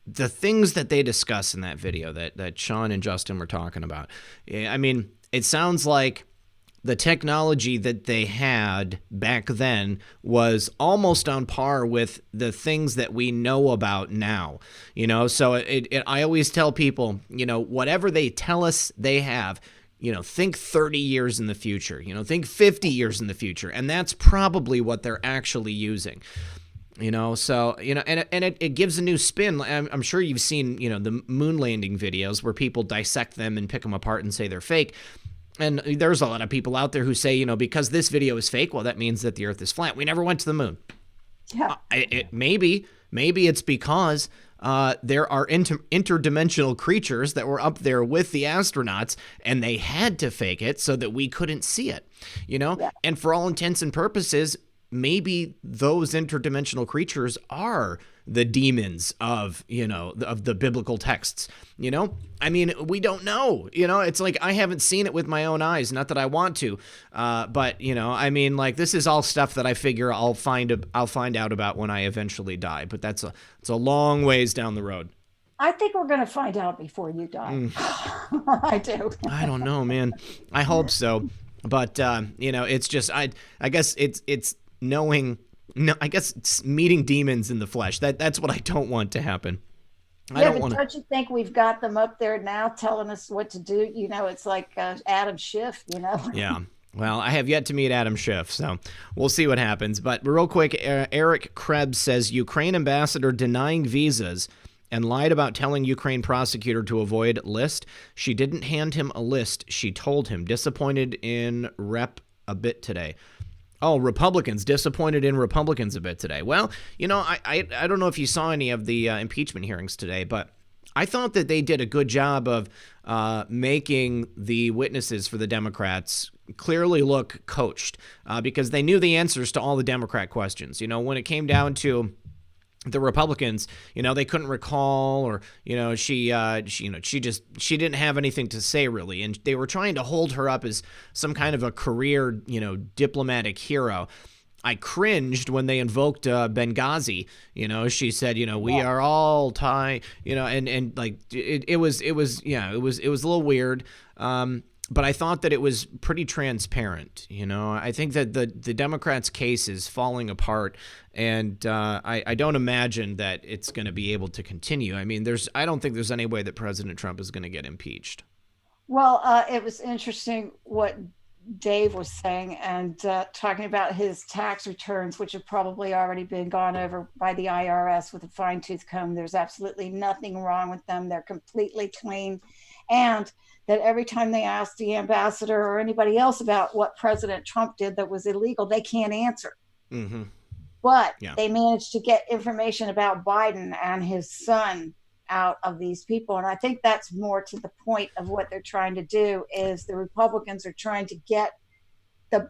things that they discuss in that video that Sean and Justin were talking about, I mean, it sounds like the technology that they had back then was almost on par with the things that we know about now, so I always tell people, whatever they tell us they have, think 30 years in the future, think 50 years in the future, and that's probably what they're actually using. So, and it gives a new spin. I'm sure you've seen, the moon landing videos where people dissect them and pick them apart and say they're fake. And there's a lot of people out there who say, because this video is fake, well, that means that the Earth is flat. We never went to the moon. Yeah. Maybe it's because there are interdimensional creatures that were up there with the astronauts, and they had to fake it so that we couldn't see it, Yeah. And for all intents and purposes, maybe those interdimensional creatures are the demons of, of the biblical texts, I mean, we don't know, it's like, I haven't seen it with my own eyes, not that I want to, but I mean, like, this is all stuff that I figure I'll find out about when I eventually die, but it's a long ways down the road. I think we're going to find out before you die. I do. I don't know, man. I hope so. But, it's just, I guess it's knowing, I guess it's meeting demons in the flesh. That's what I don't want to happen. Don't you think we've got them up there now telling us what to do? It's like Adam Schiff, Yeah. Well, I have yet to meet Adam Schiff, so we'll see what happens. But real quick, Eric Krebs says, Ukraine ambassador denying visas and lied about telling Ukraine prosecutor to avoid list. She didn't hand him a list. She told him. Disappointed in Rep a bit today. Oh, Republicans, disappointed in Republicans a bit today. Well, I don't know if you saw any of the impeachment hearings today, but I thought that they did a good job of making the witnesses for the Democrats clearly look coached because they knew the answers to all the Democrat questions. When it came down to the Republicans, they couldn't recall, or, she didn't have anything to say really. And they were trying to hold her up as some kind of a career, diplomatic hero. I cringed when they invoked Benghazi. She said, we are all tied, and like it was a little weird. But I thought that it was pretty transparent. I think that the Democrats' case is falling apart, and I don't imagine that it's going to be able to continue. I mean, I don't think there's any way that President Trump is going to get impeached. Well, it was interesting what Dave was saying and talking about his tax returns, which have probably already been gone over by the IRS with a fine-tooth comb. There's absolutely nothing wrong with them. They're completely clean. And that every time they ask the ambassador or anybody else about what President Trump did that was illegal, they can't answer. Mm-hmm. But they managed to get information about Biden and his son out of these people. And I think that's more to the point of what they're trying to do is the Republicans are trying to get the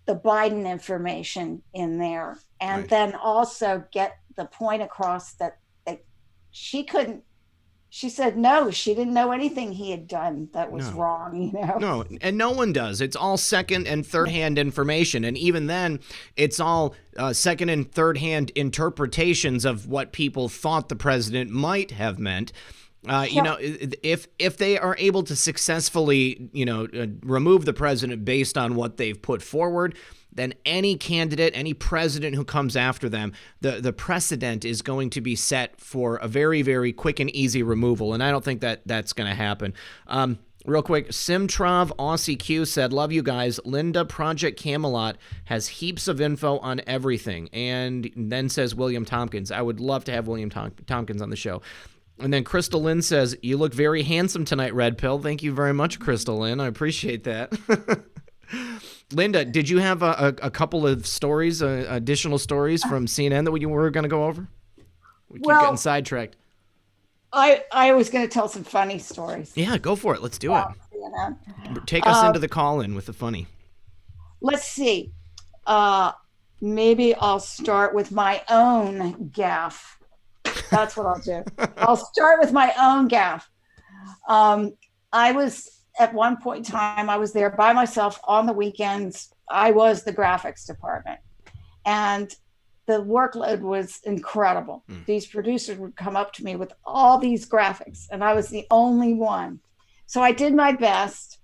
Biden information in there and then also get the point across that she couldn't. She said, no, she didn't know anything he had done that was wrong, No, and no one does. It's all second and third hand information. And even then, it's all second and third hand interpretations of what people thought the president might have meant. If they are able to successfully, remove the president based on what they've put forward, then any candidate, any president who comes after them, the precedent is going to be set for a very, very quick and easy removal. And I don't think that that's going to happen. Real quick, Simtrov Aussie Q said, love you guys. Linda, Project Camelot has heaps of info on everything. And then says William Tompkins. I would love to have William Tompkins on the show. And then Crystal Lynn says, you look very handsome tonight, Red Pill. Thank you very much, Crystal Lynn. I appreciate that. Linda, did you have a couple of stories, additional stories from CNN that we were going to go over? We keep getting sidetracked. I was going to tell some funny stories. Yeah, go for it. Let's do it. Take us into the call-in with the funny. Let's see. Maybe I'll start with my own gaffe. That's what I'll do. I'll start with my own gaffe. I was at one point in time, I was there by myself on the weekends. I was the graphics department. And the workload was incredible. These producers would come up to me with all these graphics, and I was the only one. So I did my best.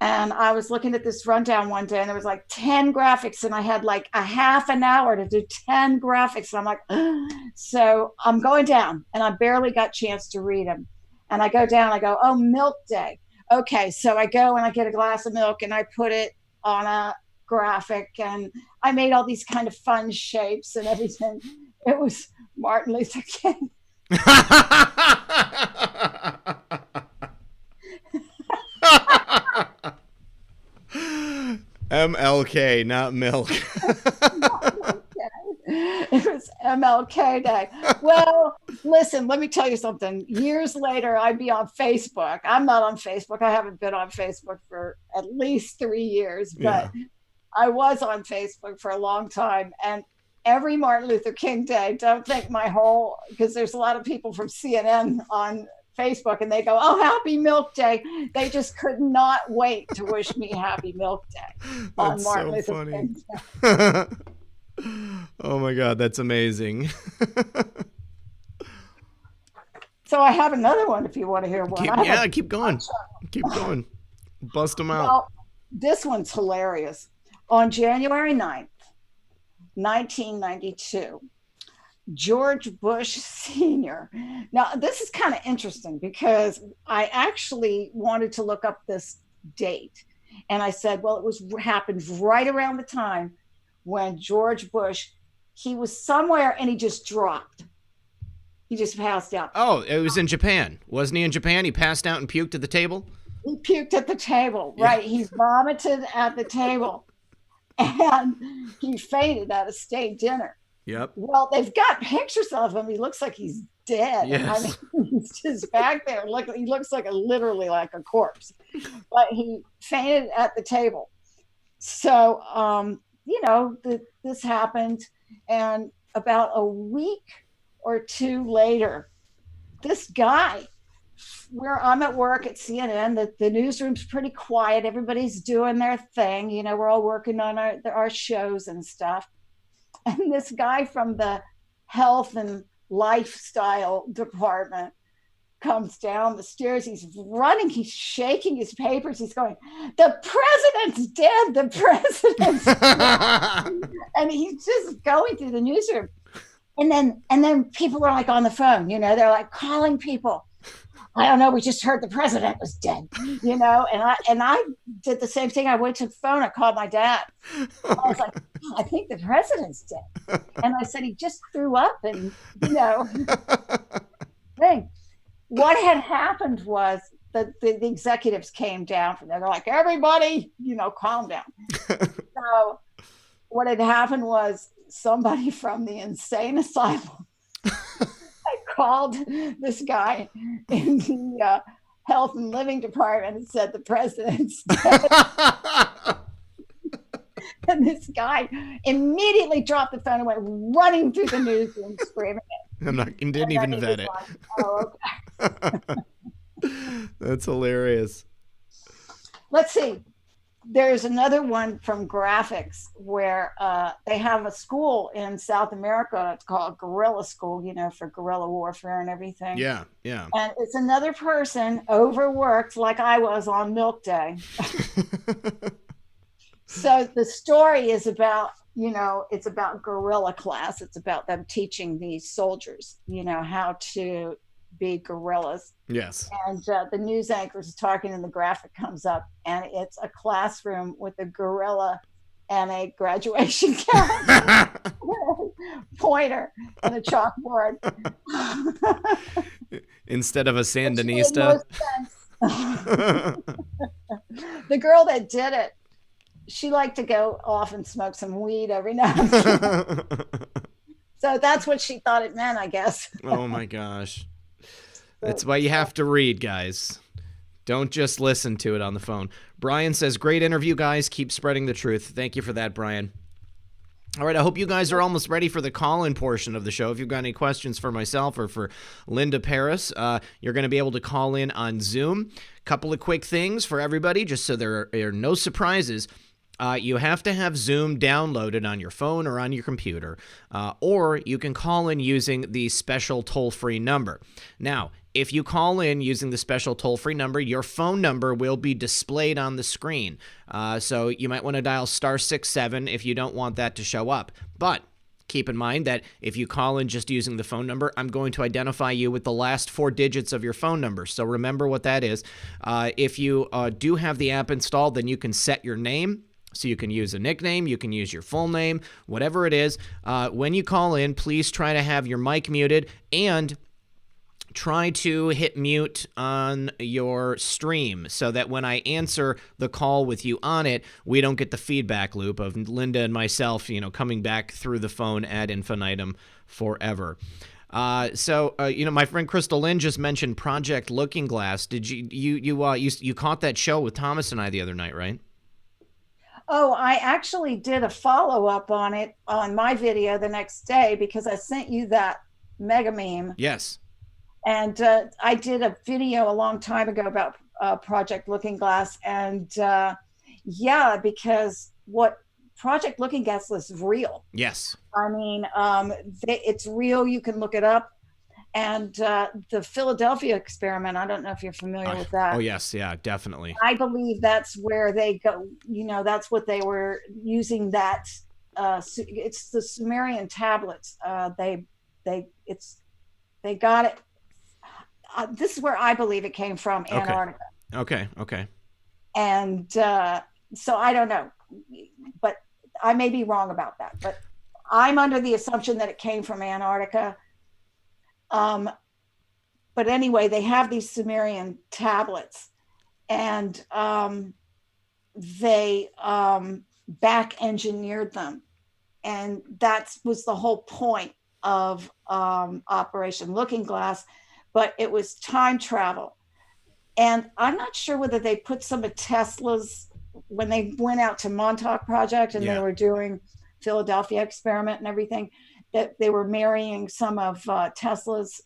And I was looking at this rundown one day, and there was like 10 graphics, and I had like a half an hour to do 10 graphics. And I'm like, ugh. So I'm going down, and I barely got a chance to read them. And I go down, I go, oh, milk day. Okay, so I go and I get a glass of milk, and I put it on a graphic, and I made all these kind of fun shapes and everything. It was Martin Luther King. MLK, not milk. It was MLK Day. Well, listen, let me tell you something. Years later, I'd be on Facebook. I'm not on Facebook. I haven't been on Facebook for at least 3 years, but I was on Facebook for a long time. And every Martin Luther King Day, don't think because there's a lot of people from CNN on Facebook, and they go, oh, happy Milk Day. They just could not wait to wish me happy Milk Day on Martin Luther King Day. Oh my God, that's amazing. So I have another one if you want to hear one. Keep going. Keep going. Bust them out. Well, this one's hilarious. On January 9th, 1992, George Bush Sr. Now, this is kind of interesting because I actually wanted to look up this date. And I said, well, happened right around the time when George Bush, he was somewhere and he just dropped. He just passed out. Oh, it was in Japan. Wasn't he in Japan? He passed out and puked at the table? He puked at the table, right. He vomited at the table. And he fainted at a state dinner. Yep. Well, they've got pictures of him. He looks like he's dead. Yes. I mean, he's just back there. He looks like literally like a corpse. But he fainted at the table. So, this happened. And about a week or two later, this guy, where I'm at work at CNN, the newsroom's pretty quiet. Everybody's doing their thing. We're all working on our shows and stuff. And this guy from the health and lifestyle department comes down the stairs. He's running. He's shaking his papers. He's going, the president's dead. The president's dead. And he's just going through the newsroom. And then people are like on the phone, they're like calling people. I don't know. We just heard the president was dead, and I did the same thing. I went to the phone. I called my dad. I was like, oh, I think the president's dead. And I said, he just threw up and, thing. What had happened was that the executives came down from there. They're like, everybody, calm down. So what had happened was somebody from the insane asylum called this guy in the health and living department and said the president's dead. And this guy immediately dropped the phone and went running through the newsroom screaming it. He didn't even vet it. Like, oh, okay. That's hilarious. Let's see. There's another one from graphics where they have a school in South America. It's called Guerrilla School, for guerrilla warfare and everything. Yeah, yeah. And it's another person overworked like I was on Milk Day. So the story is about, it's about guerrilla class. It's about them teaching these soldiers, how to be guerrillas. Yes. And the news anchor is talking and the graphic comes up and it's a classroom with a gorilla and a graduation gown, pointer and a chalkboard. Instead of a Sandinista. The girl that did it, she liked to go off and smoke some weed every now and then. So that's what she thought it meant, I guess. Oh my gosh. That's why you have to read, guys. Don't just listen to it on the phone. Brian says, great interview, guys. Keep spreading the truth. Thank you for that, Brian. All right, I hope you guys are almost ready for the call-in portion of the show. If you've got any questions for myself or for Linda Paris, you're going to be able to call in on Zoom. Couple of quick things for everybody, just so there are no surprises. You have to have Zoom downloaded on your phone or on your computer, or you can call in using the special toll-free number. Now, If you call in using the special toll-free number, your phone number will be displayed on the screen. So you might want to dial *67 if you don't want that to show up. But keep in mind that if you call in just using the phone number, I'm going to identify you with the last 4 digits of your phone number. So remember what that is. If you do have the app installed, then you can set your name. So you can use a nickname, you can use your full name, whatever it is. When you call in, please try to have your mic muted and try to hit mute on your stream so that when I answer the call with you on it, we don't get the feedback loop of Linda and myself, coming back through the phone ad infinitum forever. So my friend Crystal Lynn just mentioned Project Looking Glass. Did you caught that show with Thomas and I the other night, right? Oh, I actually did a follow-up on it on my video the next day because I sent you that mega meme. Yes. And I did a video a long time ago about Project Looking Glass. And because what Project Looking Glass is real. Yes. I mean, it's real. You can look it up. And the Philadelphia experiment, I don't know if you're familiar with that. Oh, yes. Yeah, definitely. I believe that's where they go, that's what they were using that. It's the Sumerian tablets. They got it. This is where I believe it came from, Antarctica. Okay. And so I don't know, but I may be wrong about that. But I'm under the assumption that it came from Antarctica. But anyway, they have these Sumerian tablets, and they back engineered them, and that was the whole point of Operation Looking Glass. But it was time travel, and I'm not sure whether they put some of Tesla's when they went out to Montauk Project and they were doing Philadelphia experiment and everything, that they were marrying some of Tesla's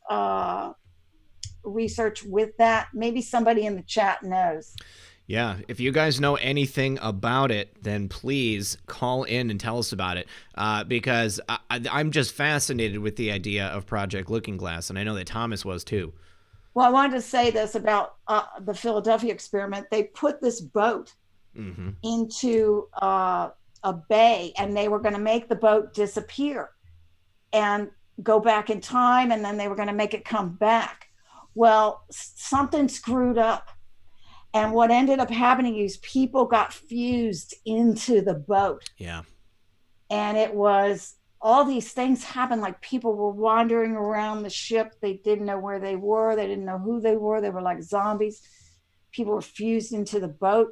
research with that. Maybe somebody in the chat knows. Yeah, if you guys know anything about it, then please call in and tell us about it, because I'm just fascinated with the idea of Project Looking Glass, and I know that Thomas was too. Well, I wanted to say this about the Philadelphia experiment. They put this boat into a bay, and they were going to make the boat disappear and go back in time, and then they were going to make it come back. Well, something screwed up. And what ended up happening is people got fused into the boat. Yeah. And it was, all these things happened, like people were wandering around the ship. They didn't know where they were. They didn't know who they were. They were like zombies. People were fused into the boat.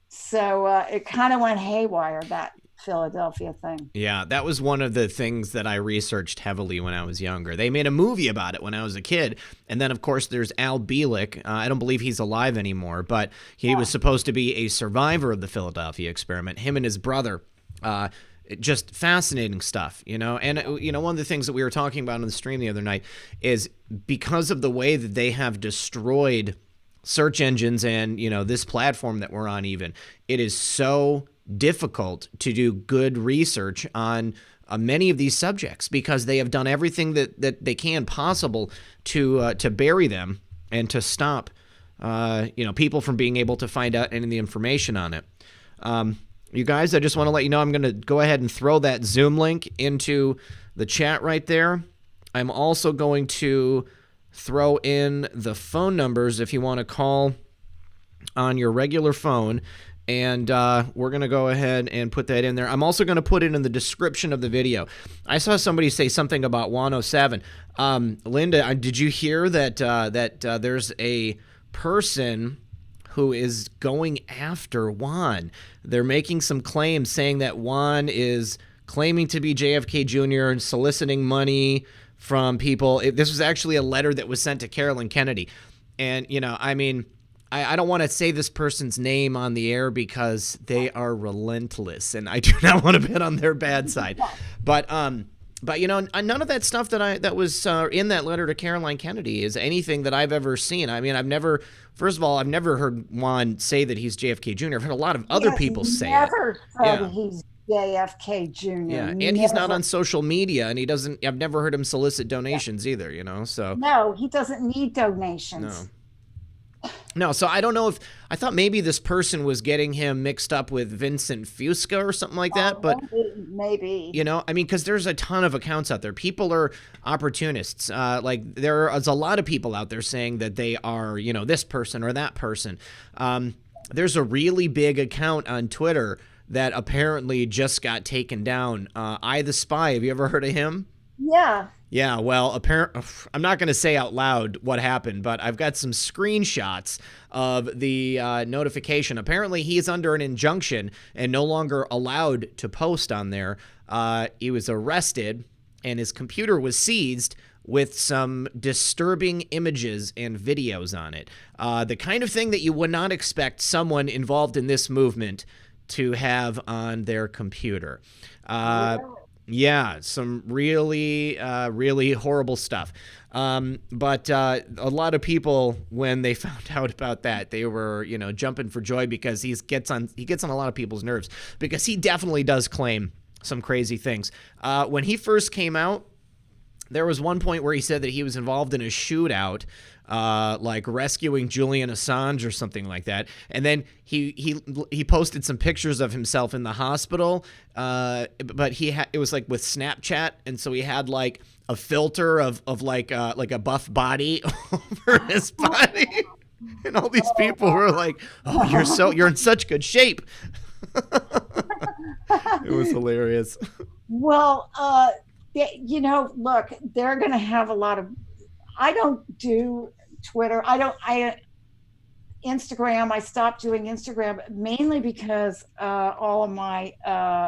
So it kind of went haywire, that Philadelphia thing. Yeah, that was one of the things that I researched heavily when I was younger. They made a movie about it when I was a kid. And then, of course, there's Al Bielek. I don't believe he's alive anymore, but he was supposed to be a survivor of the Philadelphia experiment. Him and his brother. Just fascinating stuff, And, one of the things that we were talking about on the stream the other night is because of the way that they have destroyed search engines and, this platform that we're on even, it is so difficult to do good research on many of these subjects because they have done everything that they can possible to bury them and to stop people from being able to find out any of the information on it. You guys, I just want to let you know I'm going to go ahead and throw that Zoom link into the chat right there. I'm also going to throw in the phone numbers if you want to call on your regular phone. And we're going to go ahead and put that in there. I'm also going to put it in the description of the video. I saw somebody say something about 107. Linda, did you hear that there's a person who is going after Juan? They're making some claims saying that Juan is claiming to be JFK Jr. and soliciting money from people. This was actually a letter that was sent to Carolyn Kennedy. And, I don't want to say this person's name on the air because they are relentless, and I do not want to bet on their bad side. But none of that stuff that was in that letter to Caroline Kennedy is anything that I've ever seen. I've never heard Juan say that he's JFK Jr. I've heard a lot of other people say it. Never said he's JFK Jr. Yeah, and he's not on social media, and he doesn't. I've never heard him solicit donations either. So no, he doesn't need donations. No, so I don't know if I thought maybe this person was getting him mixed up with Vincent Fusca or something like that, but maybe. I mean, because there's a ton of accounts out there. People are opportunists. Like there's a lot of people out there saying that they are, this person or that person. There's a really big account on Twitter that apparently just got taken down. I the Spy. Have you ever heard of him? Yeah. Yeah, well, I'm not going to say out loud what happened, but I've got some screenshots of the notification. Apparently, he is under an injunction and no longer allowed to post on there. He was arrested, and his computer was seized with some disturbing images and videos on it. The kind of thing that you would not expect someone involved in this movement to have on their computer. Yeah, some really, really horrible stuff. But a lot of people, when they found out about that, they were, jumping for joy because he gets on a lot of people's nerves because he definitely does claim some crazy things. When he first came out, there was one point where he said that he was involved in a shootout, like rescuing Julian Assange or something like that. And then he posted some pictures of himself in the hospital, but it was like with Snapchat, and so he had like a filter of like a buff body over his body, and all these people were like, "Oh, you're in such good shape." It was hilarious. Well, look, they're going to have a lot of. I don't do Twitter. Instagram. I stopped doing Instagram mainly because all of my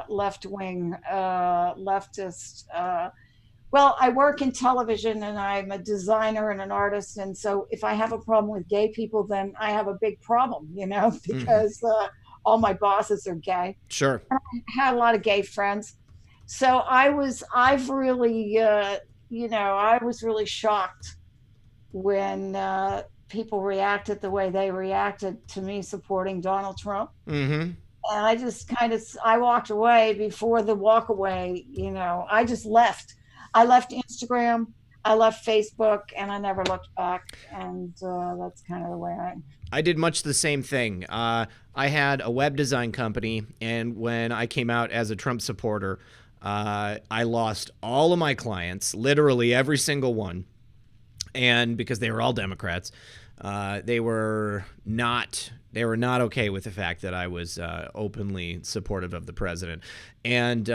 left-wing leftist. Well, I work in television and I'm a designer and an artist, and so if I have a problem with gay people, then I have a big problem, because all my bosses are gay. Sure. And I had a lot of gay friends. So I was really shocked when people reacted the way they reacted to me supporting Donald Trump. Mm-hmm. And I just I walked away before the walk away, I just left. I left Instagram, I left Facebook, and I never looked back. And that's kind of the way I did much the same thing. I had a web design company, and when I came out as a Trump supporter, I lost all of my clients, literally every single one. And because they were all Democrats, they were not okay with the fact that I was openly supportive of the president. And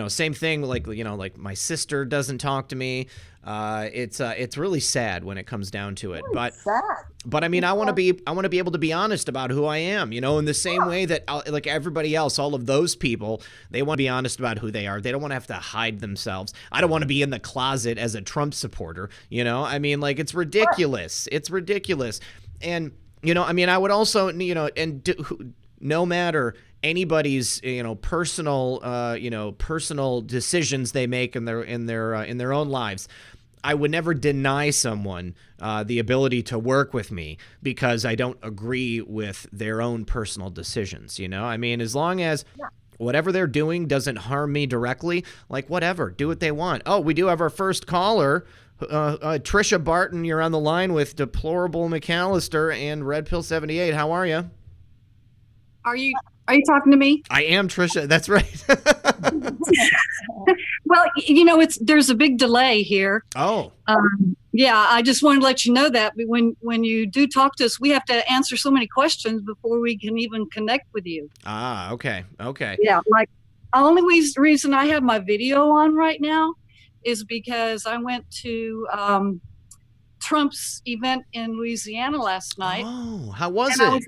same thing, like my sister doesn't talk to me. It's really sad when it comes down to it. But I mean, I want to be able to be honest about who I am, in the same way that like everybody else, all of those people, they want to be honest about who they are. They don't want to have to hide themselves. I don't want to be in the closet as a Trump supporter. I mean, like, it's ridiculous. It's ridiculous. And, I mean, I would also, no matter anybody's, personal decisions they make in their own lives, I would never deny someone the ability to work with me because I don't agree with their own personal decisions. I mean, as long as whatever they're doing doesn't harm me directly, like, whatever, do what they want. Oh, we do have our first caller. Trisha Barton, you're on the line with Deplorable McAllister and Red Pill 78. How are you? Are you talking to me? I am, Trisha. That's right. Well, there's a big delay here. Oh. Yeah, I just wanted to let you know that when you do talk to us, we have to answer so many questions before we can even connect with you. Ah, okay. Yeah, like the only reason I have my video on right now is because I went to Trump's event in Louisiana last night. Oh, how was it?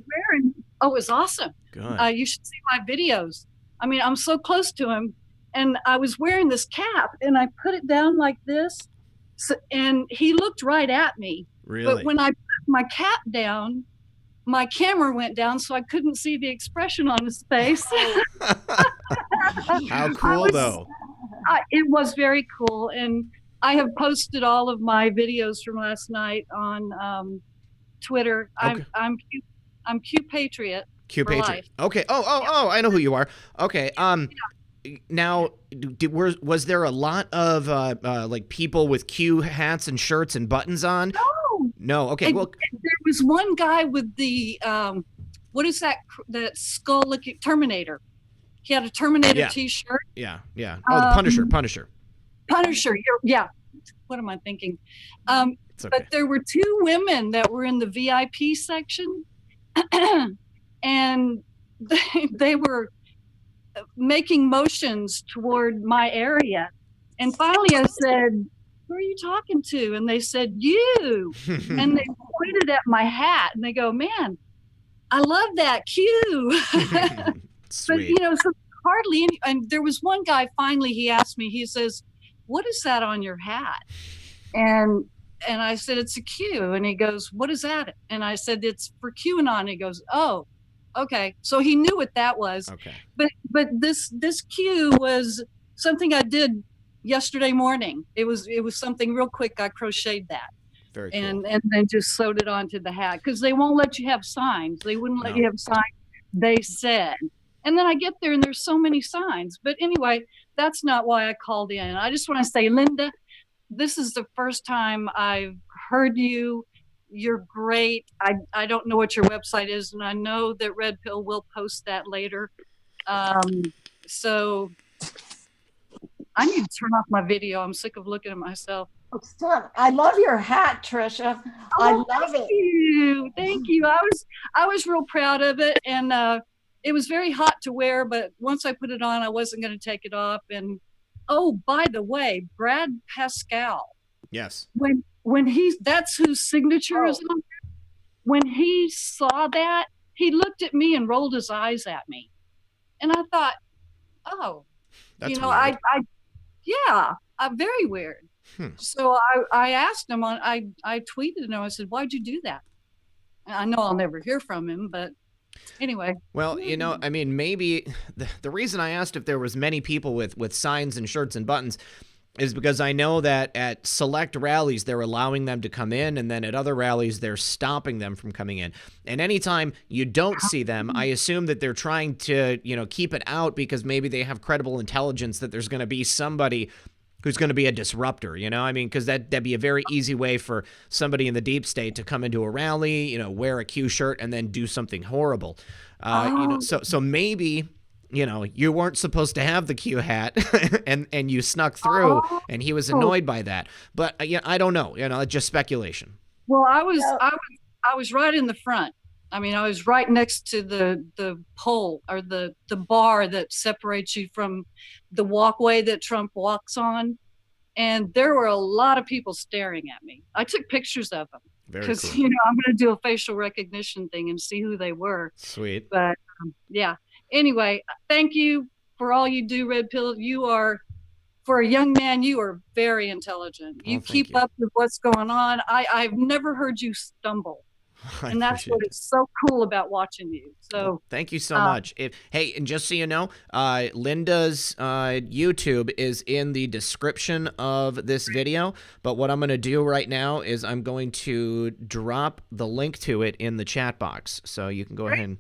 It was awesome. Good. You should see my videos. I mean, I'm so close to him, and I was wearing this cap, and I put it down like this, and he looked right at me. Really? But when I put my cap down, my camera went down, so I couldn't see the expression on his face. How cool, though. It was very cool, and I have posted all of my videos from last night on Twitter. Okay. I'm Q Patriot. Q for Patriot. life. Okay. Oh, I know who you are. Okay. Now, was there a lot of like people with Q hats and shirts and buttons on? No. Okay. Well, there was one guy with the what is that skull-looking Terminator? He had a Terminator T-shirt. Yeah. Oh, the Punisher. Punisher. Yeah. What am I thinking? It's okay. But there were two women that were in the VIP section, and they were making motions toward my area. And finally I said, who are you talking to? And they said, you. And they pointed at my hat and they go, man, I love that Q. But, you know, so hardly any, and there was one guy, finally, he asked me, he says, what is that on your hat? And I said, it's a Q. And he goes, what is that? And I said, it's for QAnon. He goes, oh, okay. So he knew what that was. Okay. But this Q was something I did yesterday morning. It was something real quick. I crocheted that. Very cool. And then just sewed it onto the hat, because they won't let you have signs. They wouldn't let you have signs. They said. And then I get there and there's so many signs. But anyway, that's not why I called in. I just want to say, Linda, this is the first time I've heard you. You're great. I don't know what your website is, and I know that Red Pill will post that later. So I need to turn off my video. I'm sick of looking at myself. Oh, stop. I love your hat, Trisha. I love it. Thank you. I was real proud of it, and it was very hot to wear, but once I put it on, I wasn't going to take it off. And oh, by the way, Brad Pascal. Yes. When that's whose signature is on there. When he saw that, he looked at me and rolled his eyes at me. And I thought, oh, that's you know, weird. Very weird. So I asked him I tweeted him. I said, why'd you do that? I know I'll never hear from him, but anyway. Well, you know, I mean, maybe the reason I asked if there was many people with signs and shirts and buttons is because I know that at select rallies, they're allowing them to come in, and then at other rallies, they're stopping them from coming in. And anytime you don't see them, I assume that they're trying to, you know, keep it out because maybe they have credible intelligence that there's going to be somebody who's going to be a disruptor, you know? I mean, because that'd be a very easy way for somebody in the deep state to come into a rally, you know, wear a Q shirt and then do something horrible. You know, so maybe, you know, you weren't supposed to have the Q hat and you snuck through and he was annoyed by that. But yeah, I don't know, you know, it's just speculation. Well, I was right in the front. I mean, I was right next to the pole or the bar that separates you from the walkway that Trump walks on. And there were a lot of people staring at me. I took pictures of them because, cool. you know, I'm going to do a facial recognition thing and see who they were. Sweet. But yeah. Anyway, thank you for all you do, Red Pill. You are, for a young man, you are very intelligent. You keep up with what's going on. I've never heard you stumble. And that's what is so cool about watching you. So well, thank you so much. Hey, and just so you know, Linda's YouTube is in the description of this video. But what I'm going to do right now is I'm going to drop the link to it in the chat box. So you can go ahead and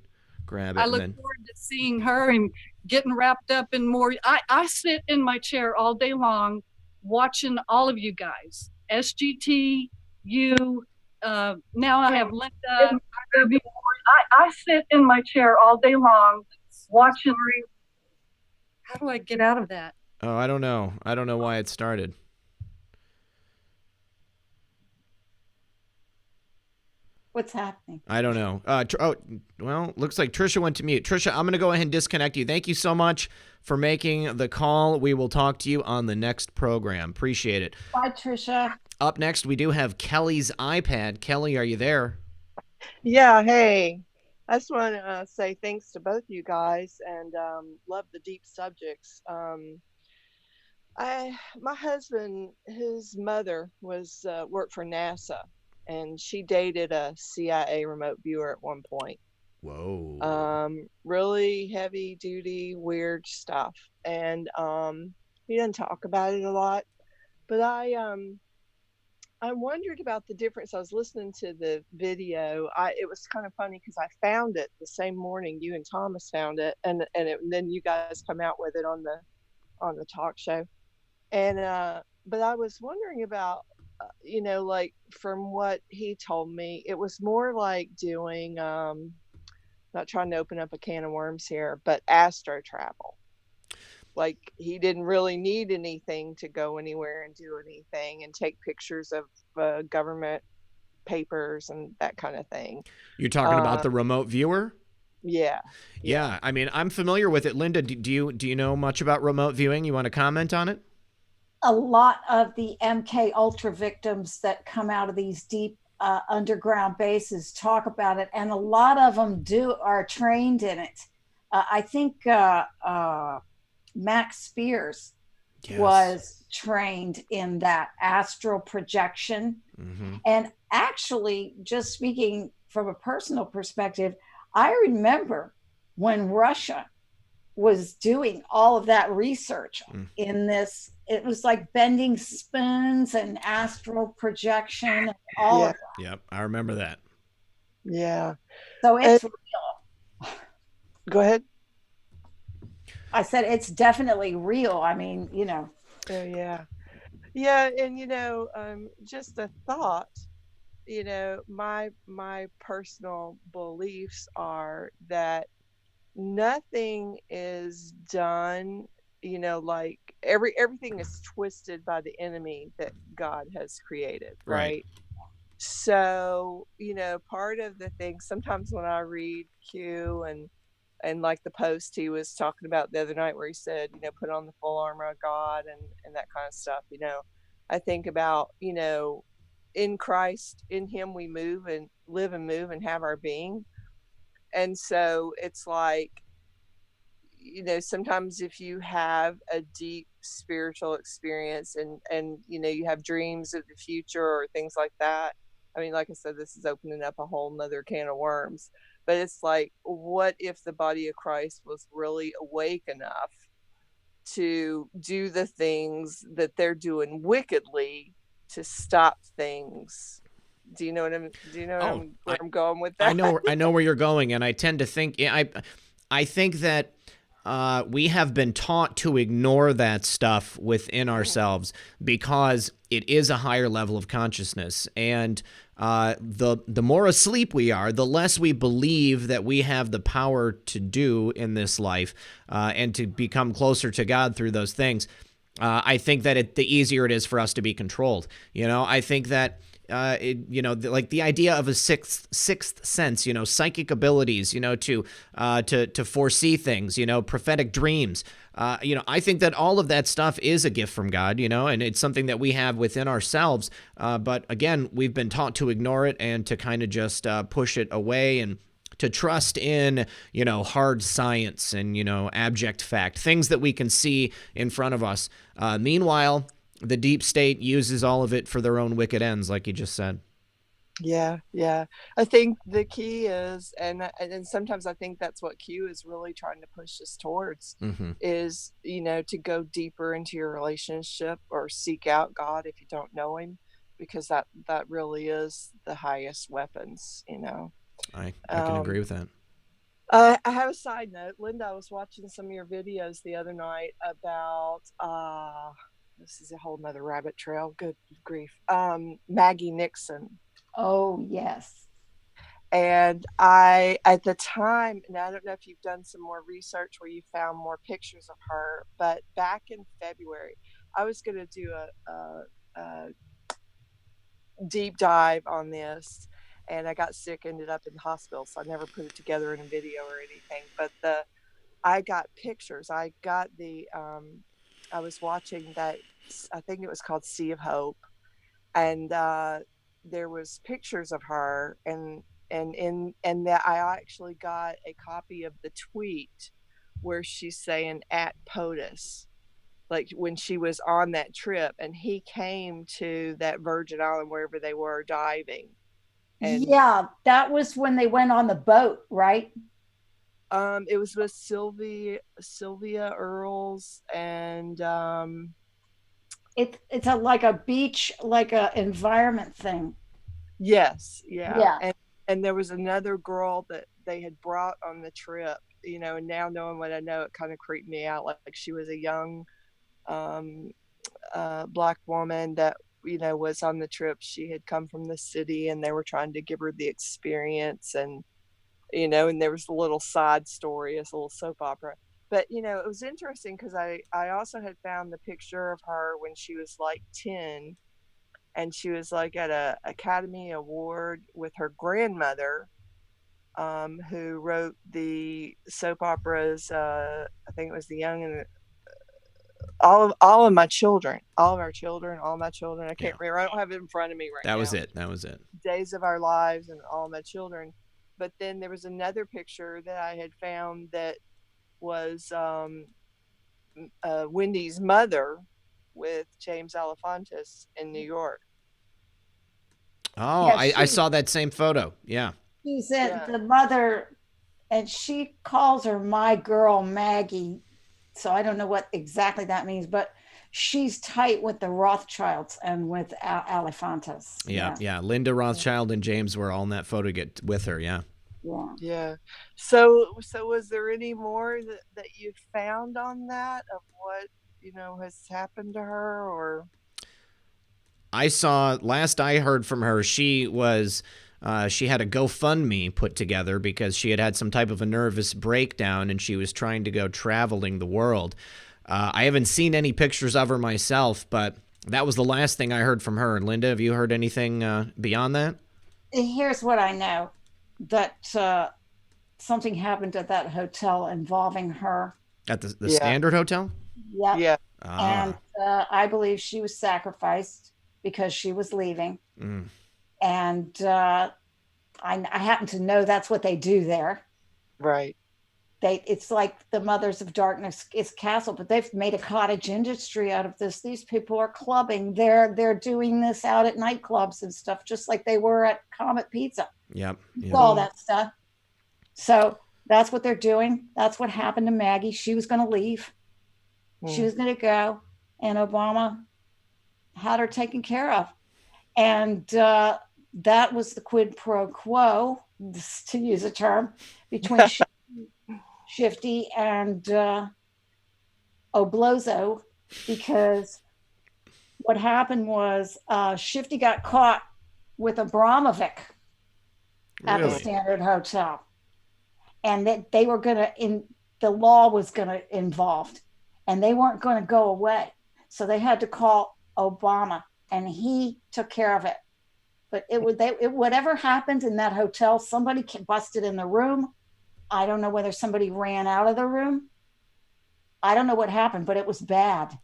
grab it. I look forward to seeing her and getting wrapped up in more. I sit in my chair all day long watching all of you guys. SGT, you. Now I have Linda. I sit in my chair all day long watching. How do I get out of that? Oh, I don't know. I don't know why it started. What's happening? I don't know. Well, looks like Trisha went to mute. Trisha, I'm going to go ahead and disconnect you. Thank you so much for making the call. We will talk to you on the next program. Appreciate it. Bye, Trisha. Up next, we do have Kelly's iPad. Kelly, are you there? Yeah, hey. I just want to say thanks to both you guys and love the deep subjects. My husband, his mother was worked for NASA, and she dated a CIA remote viewer at one point. Whoa. Really heavy duty, weird stuff. And he doesn't talk about it a lot, but I wondered about the difference. I was listening to the video. It was kind of funny because I found it the same morning you and Thomas found it, and then you guys come out with it on on the talk show. And but I was wondering about, you know, like from what he told me, it was more like doing, not trying to open up a can of worms here, but astro travel. Like he didn't really need anything to go anywhere and do anything and take pictures of government papers and that kind of thing. You're talking about the remote viewer? Yeah. Yeah. I mean, I'm familiar with it. Linda, do you know much about remote viewing? You want to comment on it? A lot of the MK Ultra victims that come out of these deep underground bases talk about it, and a lot of them are trained in it. I think Max Spears was trained in that astral projection. And actually, just speaking from a personal perspective, I remember when Russia was doing all of that research in this. It was like bending spoons and astral projection and all of that. Yep, I remember that. Yeah. So it's real. Go ahead. I said it's definitely real. I mean, you know. Oh, yeah. Yeah, and, you know, just a thought, you know, my personal beliefs are that nothing is done, you know, like everything is twisted by the enemy that God has created, right? So, you know, part of the thing, sometimes when I read Q and like the post he was talking about the other night where he said, you know, put on the full armor of God and that kind of stuff, you know, I think about, you know, in Christ, in him we move and live and move and have our being. And so it's like, you know, sometimes if you have a deep spiritual experience and you know, you have dreams of the future or things like that. I mean, like I said, this is opening up a whole nother can of worms, but it's like, what if the body of Christ was really awake enough to do the things that they're doing wickedly to stop things? Do you know what where I'm going with that? I know where you're going, and I tend to think I think that we have been taught to ignore that stuff within ourselves because it is a higher level of consciousness, and the more asleep we are, the less we believe that we have the power to do in this life and to become closer to God through those things. I think that the easier it is for us to be controlled. You know, I think that you know, like the idea of a sixth sense, you know, psychic abilities, you know, to foresee things, you know, prophetic dreams. You know, I think that all of that stuff is a gift from God, you know, and it's something that we have within ourselves. But again, we've been taught to ignore it and to kind of just push it away and to trust in, you know, hard science and, you know, abject fact, things that we can see in front of us. Meanwhile, the deep state uses all of it for their own wicked ends, like you just said. Yeah. I think the key is, and sometimes I think that's what Q is really trying to push us towards, is, you know, to go deeper into your relationship or seek out God if you don't know him, because that really is the highest weapons, you know. I can agree with that. I have a side note. Linda, I was watching some of your videos the other night about, this is a whole nother rabbit trail. Good grief. Maggie Nixon. Oh, yes. And I, at the time, and I don't know if you've done some more research where you found more pictures of her, but back in February, I was going to do a deep dive on this, and I got sick, ended up in the hospital, so I never put it together in a video or anything. But I got pictures. I got I was watching that, I think it was called Sea of Hope, and there was pictures of her, and that I actually got a copy of the tweet where she's saying at POTUS, like when she was on that trip, and he came to that Virgin Island wherever they were diving. And yeah, that was when they went on the boat, right? It was with Sylvia Earles, and it's like a beach, like a environment thing. Yes, yeah. And there was another girl that they had brought on the trip, you know, and now knowing what I know, it kind of creeped me out. Like she was a young Black woman that, you know, was on the trip. She had come from the city and they were trying to give her the experience, and, you know, and there was a little side story, as a little soap opera. But, you know, it was interesting because I also had found the picture of her when she was like 10, and she was like at a Academy Award with her grandmother, who wrote the soap operas. I think it was The Young and all of my children, all of our children, all my children. I can't remember. I don't have it in front of me right now. That was it. Days of Our Lives and All My Children. But then there was another picture that I had found that was Wendy's mother with James Alefantis in New York. Oh, yeah, I saw that same photo. Yeah. She's the mother, and she calls her my girl Maggie. So I don't know what exactly that means, but she's tight with the Rothschilds and with Alefantis. Yeah. Linda Rothschild and James were all in that photo with her. Yeah. So was there any more that you found on that of what, you know, has happened to her? Or I saw, last I heard from her, she was she had a GoFundMe put together because she had some type of a nervous breakdown and she was trying to go traveling the world. I haven't seen any pictures of her myself, but that was the last thing I heard from her. And Linda, have you heard anything beyond that? Here's what I know, that something happened at that hotel involving her. At the Standard Hotel? Yeah. And I believe she was sacrificed because she was leaving. And I happen to know that's what they do there. Right. It's like the Mothers of Darkness is castle, but they've made a cottage industry out of this. These people are clubbing. They're doing this out at nightclubs and stuff, just like they were at Comet Pizza. Yep. All that stuff. So that's what they're doing. That's what happened to Maggie. She was going to leave. She was going to go, and Obama had her taken care of. And that was the quid pro quo, to use a term, between Shifty and Oblozo, because what happened was Shifty got caught with Abramovic at the Standard Hotel, and that they were the law was going to involved, and they weren't going to go away, so they had to call Obama, and he took care of it. But whatever happened in that hotel, somebody busted in the room. I don't know whether somebody ran out of the room. I don't know what happened, but it was bad.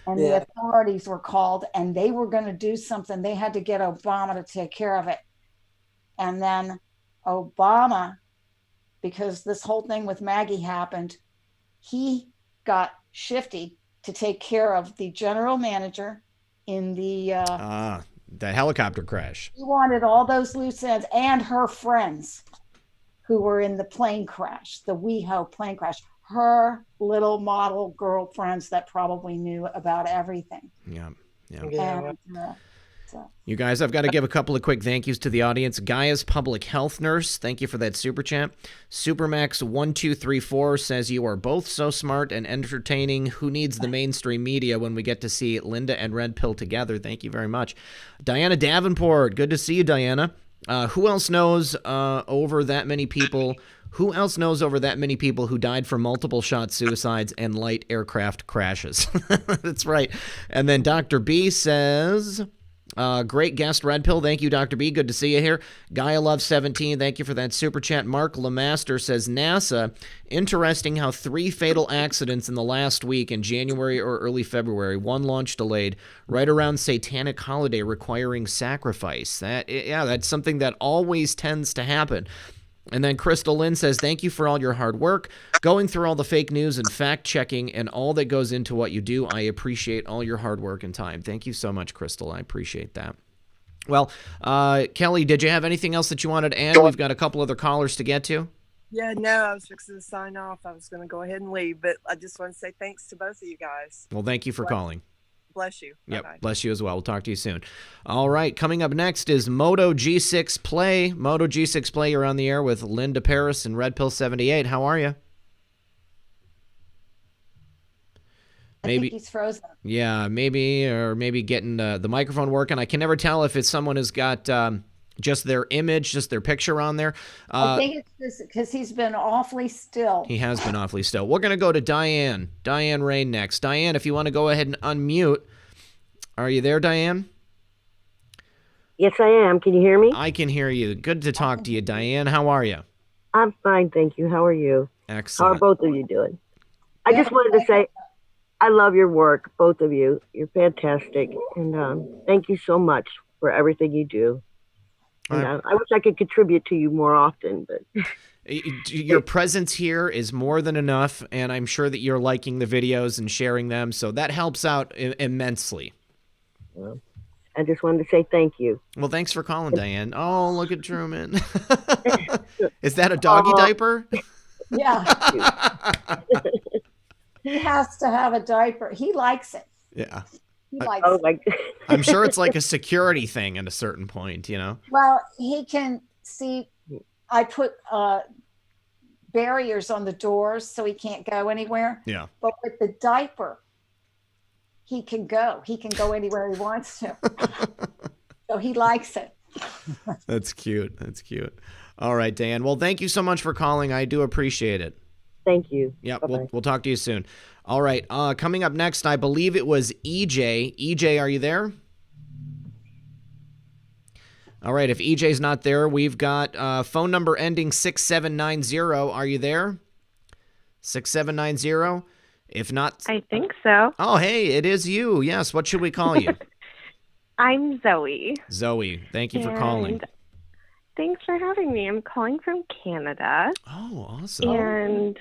And the authorities were called, and they were going to do something. They had to get Obama to take care of it. And then Obama, because this whole thing with Maggie happened, he got Shifty to take care of the general manager in the helicopter crash. He wanted all those loose ends and her friends who were in the plane crash, the WeHo plane crash, her little model girlfriends that probably knew about everything. Yeah. And, you guys, I've got to give a couple of quick thank yous to the audience. Gaia's public health nurse, thank you for that super chat. Supermax1234 says, you are both so smart and entertaining. Who needs the mainstream media when we get to see Linda and Red Pill together? Thank you very much. Diana Davenport, good to see you, Diana. Who else knows over that many people? Who else knows over that many people who died from multiple shot suicides and light aircraft crashes? That's right. And then Dr. B says, great guest, Red Pill. Thank you, Dr. B. Good to see you here. Gaia Love 17, thank you for that super chat. Mark Lemaster says, NASA, interesting how 3 fatal accidents in the last week in January or early February, 1 launch delayed, right around Satanic holiday requiring sacrifice. That's something that always tends to happen. And then Crystal Lynn says, thank you for all your hard work, going through all the fake news and fact-checking and all that goes into what you do. I appreciate all your hard work and time. Thank you so much, Crystal. I appreciate that. Well, Kelly, did you have anything else that you wanted to add? We've got a couple other callers to get to. Yeah, no, I was fixing to sign off. I was going to go ahead and leave, but I just want to say thanks to both of you guys. Well, thank you for calling. Bless you. Yep, Bye-bye. bless you as well. We'll talk to you soon. All right, coming up next is Moto G6 Play. Moto G6 Play, you're on the air with Linda Paris and Red Pill 78. How are you? I think he's frozen. Yeah, maybe, or maybe getting the microphone working. I can never tell if it's someone who's got just their image, just their picture on there. I think it's just because he's been awfully still. He has been awfully still. We're going to go to Diane Rain next. Diane, if you want to go ahead and unmute. Are you there, Diane? Yes, I am. Can you hear me? I can hear you. Good to talk to you, Diane. How are you? I'm fine, thank you. How are you? Excellent. How are both of you doing? I just wanted to say I love your work, both of you. You're fantastic. And thank you so much for everything you do. And, I wish I could contribute to you more often, but your presence here is more than enough, and I'm sure that you're liking the videos and sharing them, so that helps out immensely. Well, I just wanted to say thank you. Well, thanks for calling, Diane. Oh, look at Truman. Is that a doggy diaper? Yeah. He has to have a diaper. He likes it. Yeah. He likes it. I'm sure it's like a security thing at a certain point, you know? Well, he can see, I put barriers on the doors so he can't go anywhere. Yeah. But with the diaper, he can go. He can go anywhere he wants to. So he likes it. That's cute. That's cute. All right, Dan. Well, thank you so much for calling. I do appreciate it. Thank you. Yeah, we'll talk to you soon. All right. Coming up next, I believe it was EJ. EJ, are you there? All right. If EJ's not there, we've got phone number ending 6790. Are you there? 6790. If not, I think so. Oh, hey, it is you. Yes. What should we call you? I'm Zoe. Zoe, thank you for calling. Thanks for having me. I'm calling from Canada. Oh, awesome. And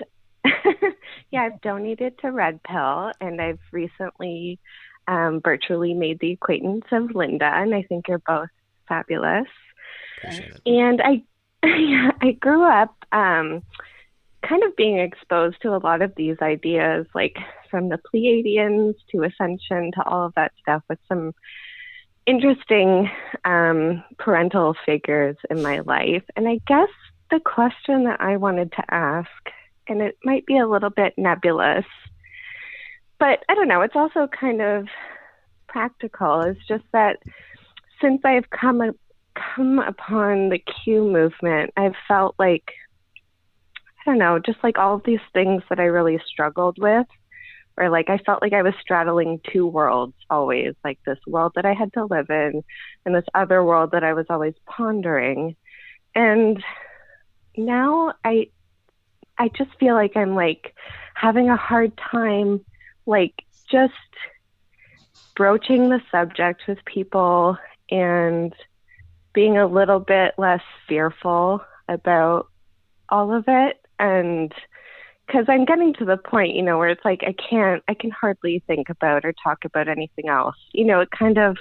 yeah, I've donated to Red Pill, and I've recently virtually made the acquaintance of Linda, and I think you're both fabulous. Appreciate it. And I grew up kind of being exposed to a lot of these ideas, like from the Pleiadians to Ascension to all of that stuff, with some interesting parental figures in my life. And I guess the question that I wanted to ask, and it might be a little bit nebulous, but I don't know, it's also kind of practical, is just that since I've come upon the Q movement, I've felt like, I don't know, just like all of these things that I really struggled with, or like I felt like I was straddling two worlds always, like this world that I had to live in and this other world that I was always pondering. And now I just feel like I'm like having a hard time, like just broaching the subject with people and being a little bit less fearful about all of it. And because I'm getting to the point, you know, where it's like I can hardly think about or talk about anything else. You know, it kind of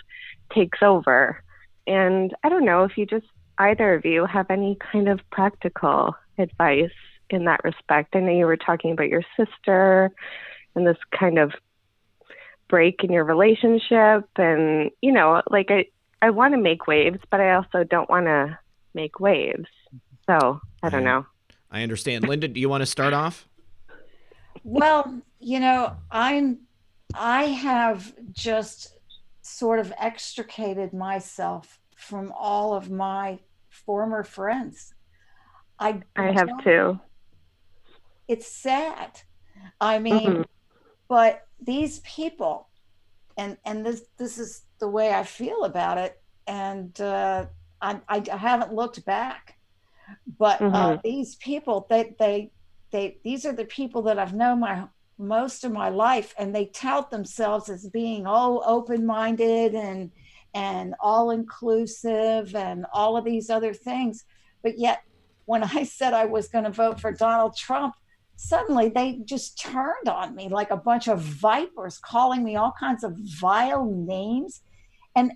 takes over. And I don't know if you just, either of you, have any kind of practical advice in that respect. I know you were talking about your sister and this kind of break in your relationship. And, you know, like I want to make waves, but I also don't want to make waves. So I don't know. I understand. Linda, do you want to start off? Well, you know, I have just sort of extricated myself from all of my former friends. I have too. It's sad. I mean, but these people, and this is the way I feel about it, and I haven't looked back. But these people, these are the people that I've known most of my life, and they tout themselves as being all open-minded and all-inclusive and all of these other things. But yet, when I said I was going to vote for Donald Trump, suddenly they just turned on me like a bunch of vipers, calling me all kinds of vile names. And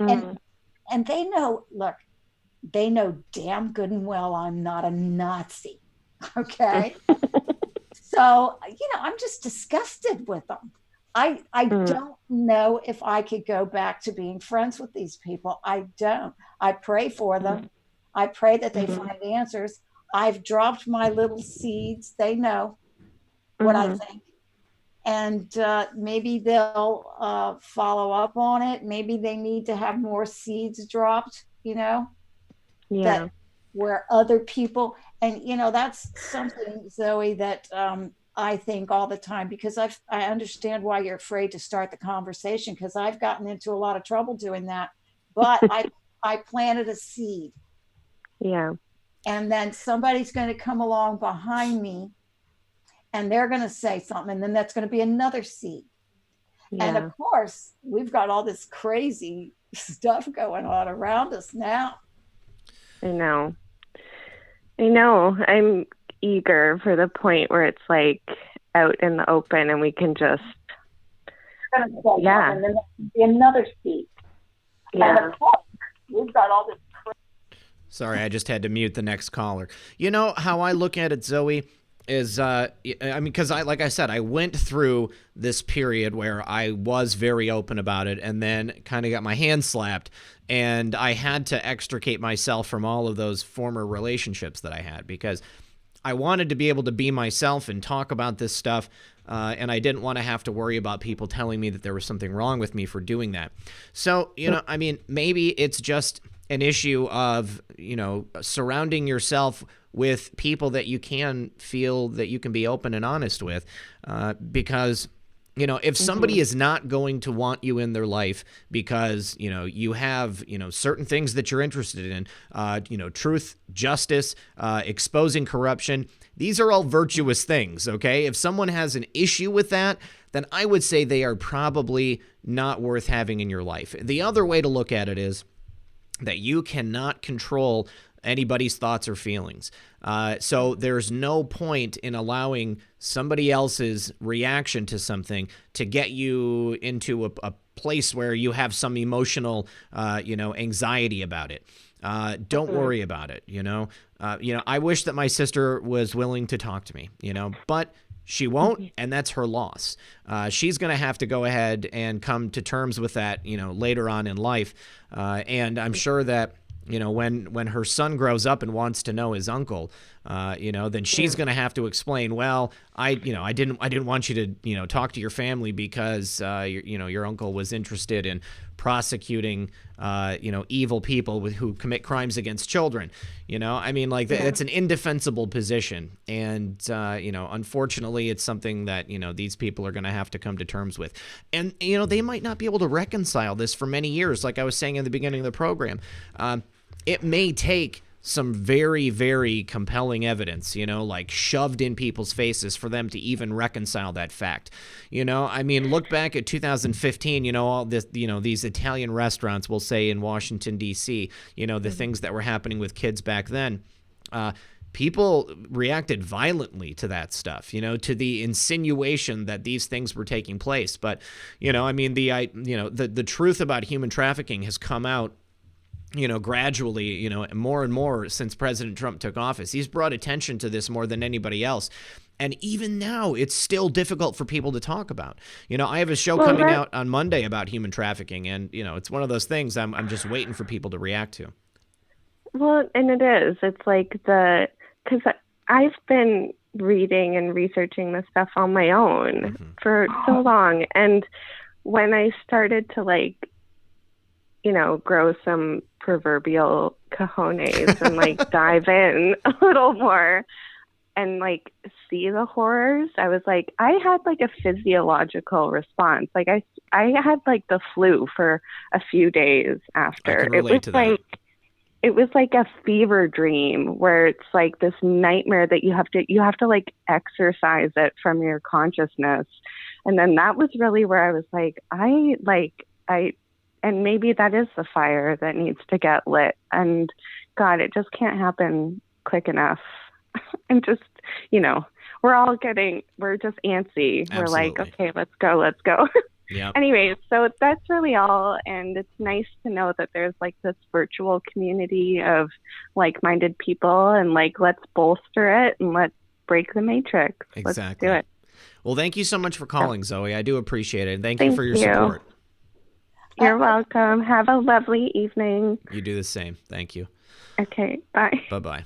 they know, look, they know damn good and well I'm not a Nazi. Okay. So, you know, I'm just disgusted with them. I don't know if I could go back to being friends with these people. I don't. I pray for them. I pray that they find answers. I've dropped my little seeds. They know what I think. and maybe they'll follow up on it. Maybe they need to have more seeds dropped, that where other people, and that's something, Zoe, that I think all the time, because I understand why you're afraid to start the conversation, because I've gotten into a lot of trouble doing that, but I planted a seed. Yeah. And then somebody's going to come along behind me and they're going to say something, and then that's going to be another seed. Yeah. And of course, we've got all this crazy stuff going on around us now. I know. I'm eager for the point where it's like out in the open and we can just, and then be another seed. Yeah. And of course, we've got all this. Sorry, I just had to mute the next caller. How I look at it, Zoe, is, because like I said, I went through this period where I was very open about it and then kind of got my hand slapped, and I had to extricate myself from all of those former relationships that I had, because I wanted to be able to be myself and talk about this stuff, and I didn't want to have to worry about people telling me that there was something wrong with me for doing that. So, maybe it's just an issue of, surrounding yourself with people that you can feel that you can be open and honest with, because, if somebody is not going to want you in their life because, you have, certain things that you're interested in, truth, justice, exposing corruption, these are all virtuous things, okay? If someone has an issue with that, then I would say they are probably not worth having in your life. The other way to look at it is that you cannot control anybody's thoughts or feelings. So there's no point in allowing somebody else's reaction to something to get you into a place where you have some emotional, anxiety about it. Don't worry about it. I wish that my sister was willing to talk to me, but she won't, and that's her loss. She's going to have to go ahead and come to terms with that, later on in life. And I'm sure that, when her son grows up and wants to know his uncle, then she's going to have to explain, well, I didn't want you to, talk to your family because, your uncle was interested in prosecuting, evil people who commit crimes against children. It's an indefensible position. And, unfortunately, it's something that, these people are going to have to come to terms with. And, they might not be able to reconcile this for many years. Like I was saying in the beginning of the program, it may take some very, very compelling evidence, like shoved in people's faces for them to even reconcile that fact. Look back at 2015, all this, these Italian restaurants, we'll say in Washington, D.C., the things that were happening with kids back then. People reacted violently to that stuff, to the insinuation that these things were taking place. But, the truth about human trafficking has come out, gradually, more and more since President Trump took office. He's brought attention to this more than anybody else. And even now, it's still difficult for people to talk about. I have a show coming out on Monday about human trafficking, and, it's one of those things I'm just waiting for people to react to. Well, and it is. It's like because I've been reading and researching this stuff on my own for so long. And when I started to, grow some proverbial cojones and dive in a little more and see the horrors, I was I had a physiological response. I had the flu for a few days after. I can relate to that. It was like a fever dream where it's this nightmare that you have to exercise it from your consciousness. And then that was really where I was and maybe that is the fire that needs to get lit. And God, it just can't happen quick enough. And just, we're just antsy. Absolutely. We're okay, let's go. Yep. Anyways, so that's really all. And it's nice to know that there's this virtual community of like-minded people, and let's bolster it and let's break the matrix. Exactly. Let's do it. Well, thank you so much for calling, Zoe. I do appreciate it. And thank you for your support. You're welcome. Have a lovely evening. You do the same. Thank you. Okay. Bye. Bye-bye.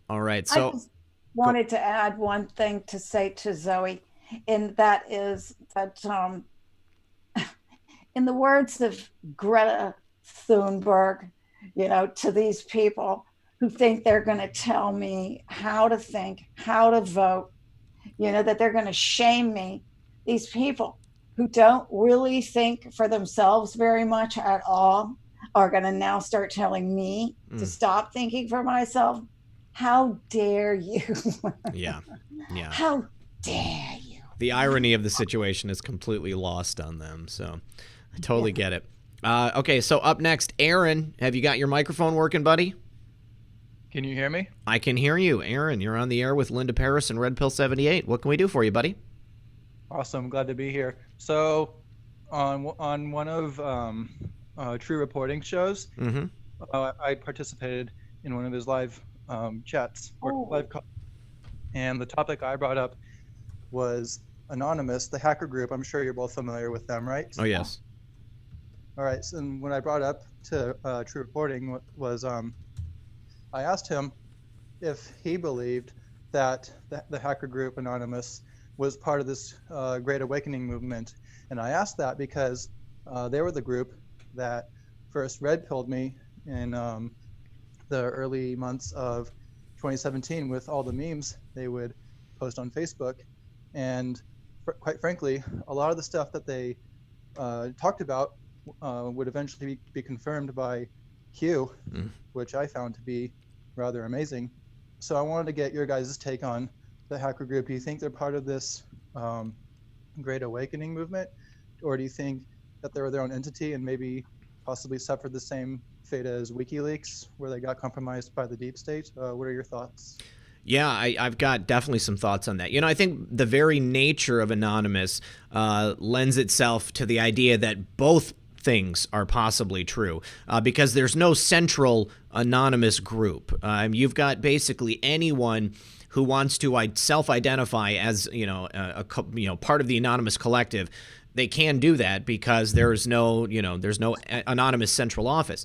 All right. So I just wanted to add one thing to say to Zoe. and that is that, in the words of Greta Thunberg, to these people who think they're going to tell me how to think, how to vote, that they're going to shame me. These people who don't really think for themselves very much at all are going to now start telling me to stop thinking for myself. How dare you? Yeah. How dare you? The irony of the situation is completely lost on them. So I totally get it. Okay, so up next, Aaron, have you got your microphone working, buddy? Can you hear me? I can hear you. Aaron, you're on the air with Linda Paris and Red Pill 78. What can we do for you, buddy? Awesome. Glad to be here. So on one of True Reporting shows, I participated in one of his live chats or live calls. And the topic I brought up was Anonymous, the hacker group. I'm sure you're both familiar with them, right? Oh, yes. All right. So when I brought up to True Reporting was I asked him if he believed that the hacker group Anonymous was part of this Great Awakening movement. And I asked that because they were the group that first red-pilled me in the early months of 2017 with all the memes they would post on Facebook. And quite frankly, a lot of the stuff that they talked about would eventually be confirmed by Q, which I found to be rather amazing. So I wanted to get your guys' take on the hacker group. Do you think they're part of this Great Awakening movement? Or do you think that they were their own entity and maybe possibly suffered the same fate as WikiLeaks, where they got compromised by the deep state? What are your thoughts? Yeah, I've got definitely some thoughts on that. I think the very nature of Anonymous lends itself to the idea that both things are possibly true because there's no central anonymous group. You've got basically anyone who wants to self-identify as part of the anonymous collective. They can do that because there's no anonymous central office.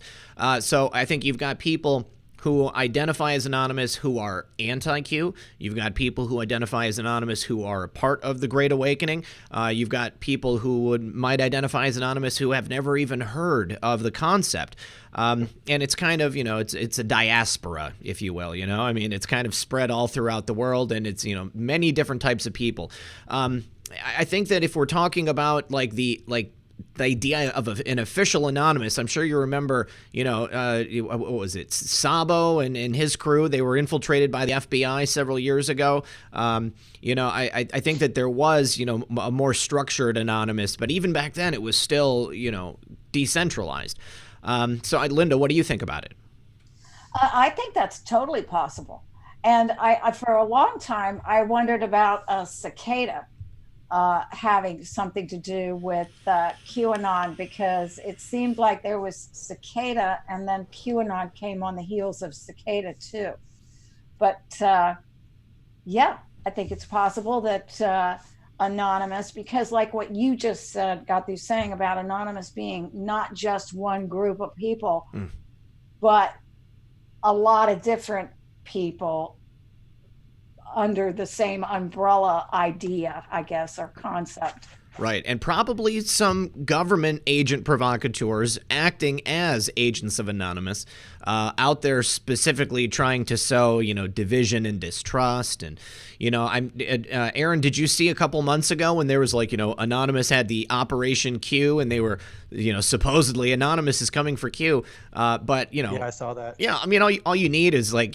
So I think you've got people who identify as anonymous who are anti-Q. You've got people who identify as anonymous who are a part of the Great Awakening. You've got people who might identify as anonymous who have never even heard of the concept. And it's kind of, it's a diaspora, if you will, I mean, it's kind of spread all throughout the world, and it's, many different types of people. I think that if we're talking about the idea of an official anonymous, I'm sure you remember, what was it, Sabo and his crew, they were infiltrated by the FBI several years ago. I think that there was, a more structured anonymous, but even back then it was still, decentralized. So Linda, what do you think about it? I think that's totally possible. And I for a long time, I wondered about a cicada having something to do with QAnon, because it seemed like there was cicada and then QAnon came on the heels of cicada too. But yeah, I think it's possible that Anonymous, because like what you just said, got through saying about Anonymous being not just one group of people, but a lot of different people under the same umbrella idea, I guess, or concept. Right, and probably some government agent provocateurs acting as agents of Anonymous out there specifically trying to sow, division and distrust. And, Aaron, did you see a couple months ago when there was Anonymous had the Operation Q and they were, supposedly Anonymous is coming for Q. But, Yeah, I saw that. Yeah, I mean, all you need is like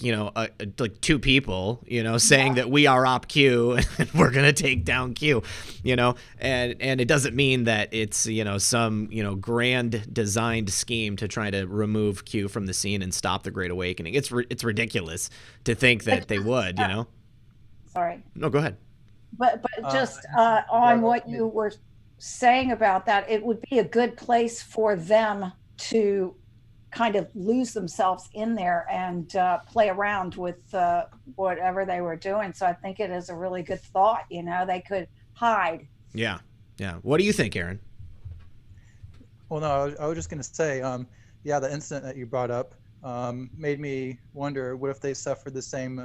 two people, saying that we are Op Q and we're going to take down Q, and it doesn't mean that it's, some, grand designed scheme to try to remove Q from the scene and stop the Great Awakening. It's ridiculous to think that they would, Sorry. No, go ahead. But just on what you were saying about that, it would be a good place for them to kind of lose themselves in there and play around with whatever they were doing. So I think it is a really good thought. They could hide. Yeah. What do you think, Aaron? Well, no, I was just going to say, the incident that you brought up made me wonder, what if they suffered the same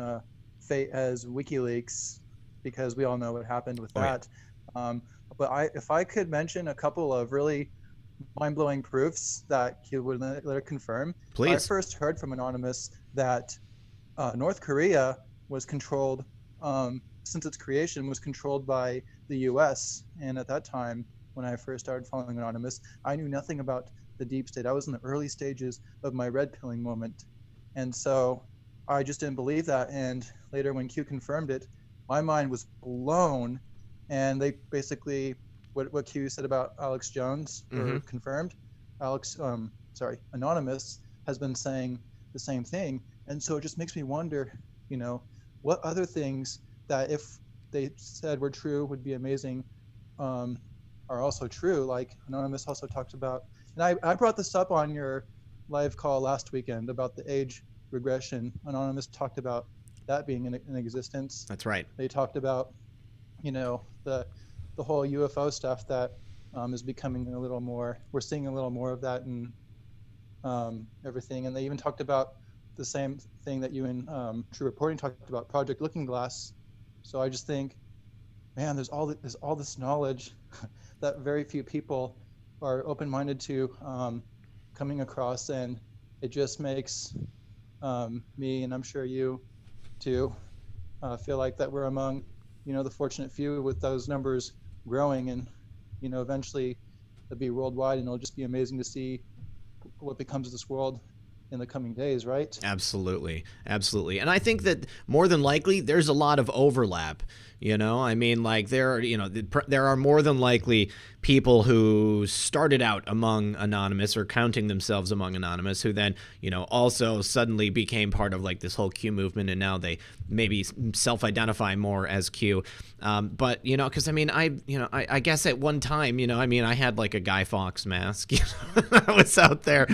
fate as WikiLeaks, because we all know what happened with Oh, yeah. that. But if I could mention a couple of really mind-blowing proofs that Q would later confirm. Please. I first heard from Anonymous that North Korea was controlled, since its creation, was controlled by the US. And at that time, when I first started following Anonymous, I knew nothing about the deep state. I was in the early stages of my red pilling moment. And so I just didn't believe that. And later when Q confirmed it, my mind was blown. And they basically, what Q said about Alex Jones were confirmed. Anonymous has been saying the same thing. And so it just makes me wonder, what other things that if they said were true would be amazing are also true. Like Anonymous also talked about, and I brought this up on your live call last weekend about the age regression. Anonymous talked about that being in existence. That's right. They talked about, the whole UFO stuff that is becoming a little more, we're seeing a little more of that in everything. And they even talked about the same thing that you in True Reporting talked about, Project Looking Glass. So I just think, man, there's all this knowledge that very few people are open-minded to coming across, and it just makes me, and I'm sure you too, feel like that we're among, the fortunate few, with those numbers growing, and eventually it'll be worldwide, and it'll just be amazing to see what becomes of this world in the coming days, right? Absolutely. And I think that more than likely there's a lot of overlap. I mean, like there are more than likely people who started out among Anonymous or counting themselves among Anonymous who then, also suddenly became part of like this whole Q movement, and now they maybe self-identify more as Q. But, because I mean, I guess at one time, I had like a Guy Fawkes mask. I was out there,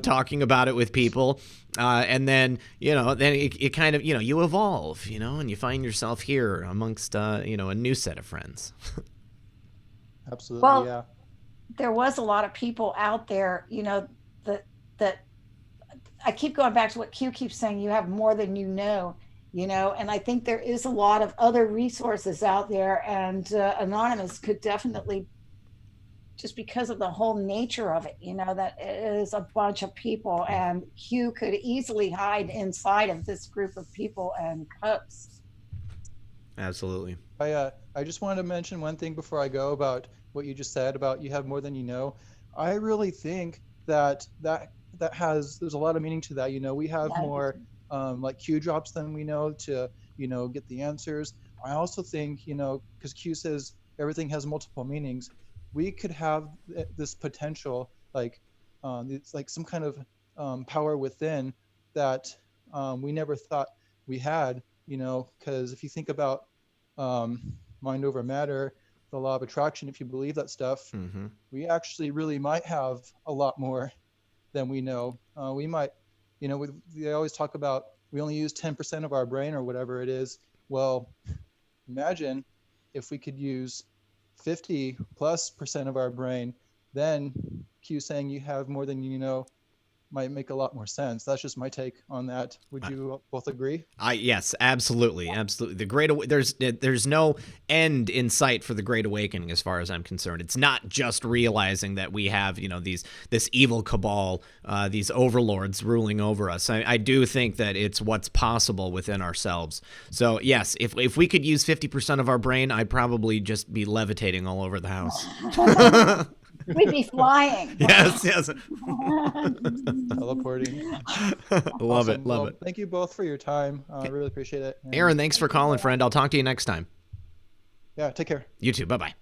talking about it with people. And then, then it kind of, you evolve, and you find yourself here amongst, a new set of friends. Absolutely. Well, yeah. There was a lot of people out there, that I keep going back to what Q keeps saying, you have more than and I think there is a lot of other resources out there, and Anonymous could definitely, just because of the whole nature of it, that it is a bunch of people, and Q could easily hide inside of this group of people and coast. Absolutely. I just wanted to mention one thing before I go about what you just said about you have more than you know. I really think that there's a lot of meaning to that. We have more like Q drops than we know to, get the answers. I also think, because Q says everything has multiple meanings, we could have this potential, like it's like some kind of power within that we never thought we had, because if you think about mind over matter, the law of attraction, if you believe that stuff, we actually really might have a lot more than we know. We might, they always talk about we only use 10% of our brain or whatever it is. Well, imagine if we could use 50+% of our brain, then Q saying you have more than you know might make a lot more sense. That's just my take on that. Would you both agree? Yes, absolutely. The there's no end in sight for the Great Awakening as far as I'm concerned. It's not just realizing that we have, this evil cabal, these overlords ruling over us. I do think that it's what's possible within ourselves. So yes, if we could use 50% of our brain, I'd probably just be levitating all over the house. We'd be flying. Yes. Teleporting. Love Awesome. it. Thank you both for your time. I really appreciate it. And Aaron, thanks for calling, friend. I'll talk to you next time. Yeah, take care. You too. Bye-bye.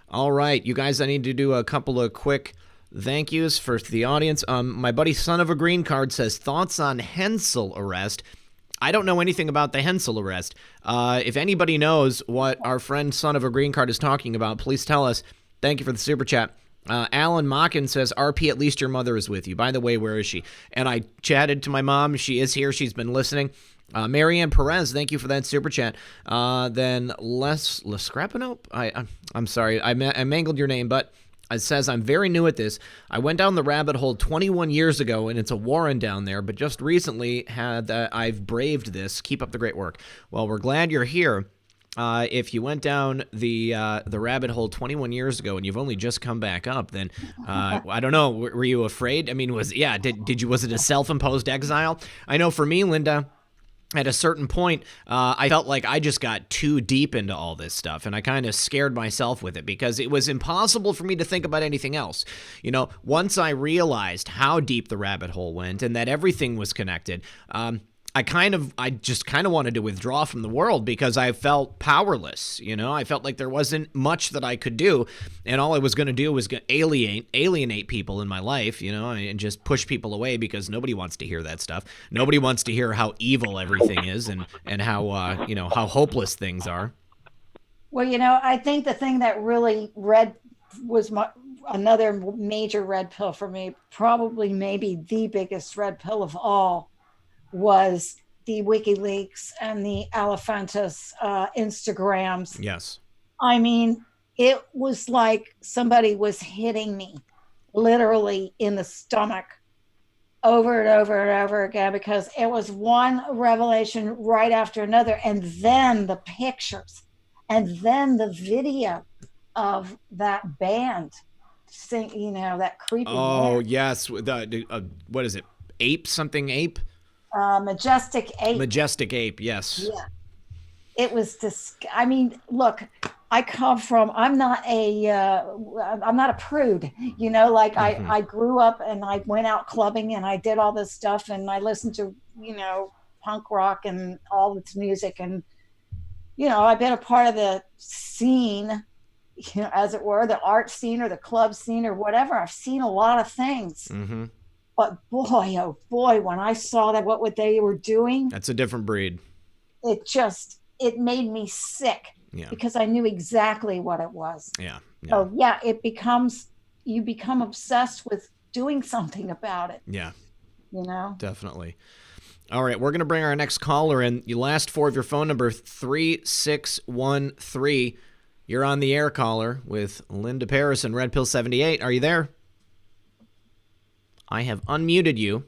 All right, you guys, I need to do a couple of quick thank yous for the audience. My buddy Son of a Green Card says, thoughts on Hensel arrest. I don't know anything about the Hensel arrest. If anybody knows what our friend Son of a Green Card is talking about, please tell us. Thank you for the super chat. Alan Mockin says, RP, at least your mother is with you. By the way, where is she? And I chatted to my mom. She is here. She's been listening. Marianne Perez, thank you for that super chat. Then Les Scrapino? I'm sorry. I mangled your name, but it says, I'm very new at this. I went down the rabbit hole 21 years ago, and it's a warren down there, but just recently I've braved this. Keep up the great work. Well, we're glad you're here. if you went down the rabbit hole 21 years ago and you've only just come back up, then I don't know. Were you afraid? I mean, was it a self-imposed exile? I know for me, Linda, at a certain point, I felt like I just got too deep into all this stuff, and I kind of scared myself with it because it was impossible for me to think about anything else. You know, once I realized how deep the rabbit hole went and that everything was connected, I just kind of wanted to withdraw from the world because I felt powerless. You know, I felt like there wasn't much that I could do, and all I was going to do was alienate people in my life, you know, and just push people away because nobody wants to hear that stuff. Nobody wants to hear how evil everything is and how how hopeless things are. Well, you know, I think the thing that really was another major red pill for me, probably maybe the biggest red pill of all, was the WikiLeaks and the Alephantis Instagrams. Yes. I mean, it was like somebody was hitting me literally in the stomach over and over and over again, because it was one revelation right after another. And then the pictures, and then the video of that band, you know, that creepy band. Yes. What is it? Ape? Majestic Ape. Majestic Ape, yes. Yeah. It was I mean, look, I'm not a prude, you know, like I grew up and I went out clubbing and I did all this stuff and I listened to, you know, punk rock and all its music. And, you know, I've been a part of the scene, you know, as it were, the art scene or the club scene or whatever. I've seen a lot of things. Mm-hmm. But boy, oh boy, when I saw that, what they were doing. That's a different breed. It made me sick because I knew exactly what it was. Yeah. So you become obsessed with doing something about it. Yeah. You know? Definitely. All right, we're going to bring our next caller in. Your last four of your phone number, 3613. You're on the air, caller, with Linda Paris and Red Pill 78. Are you there? I have unmuted you.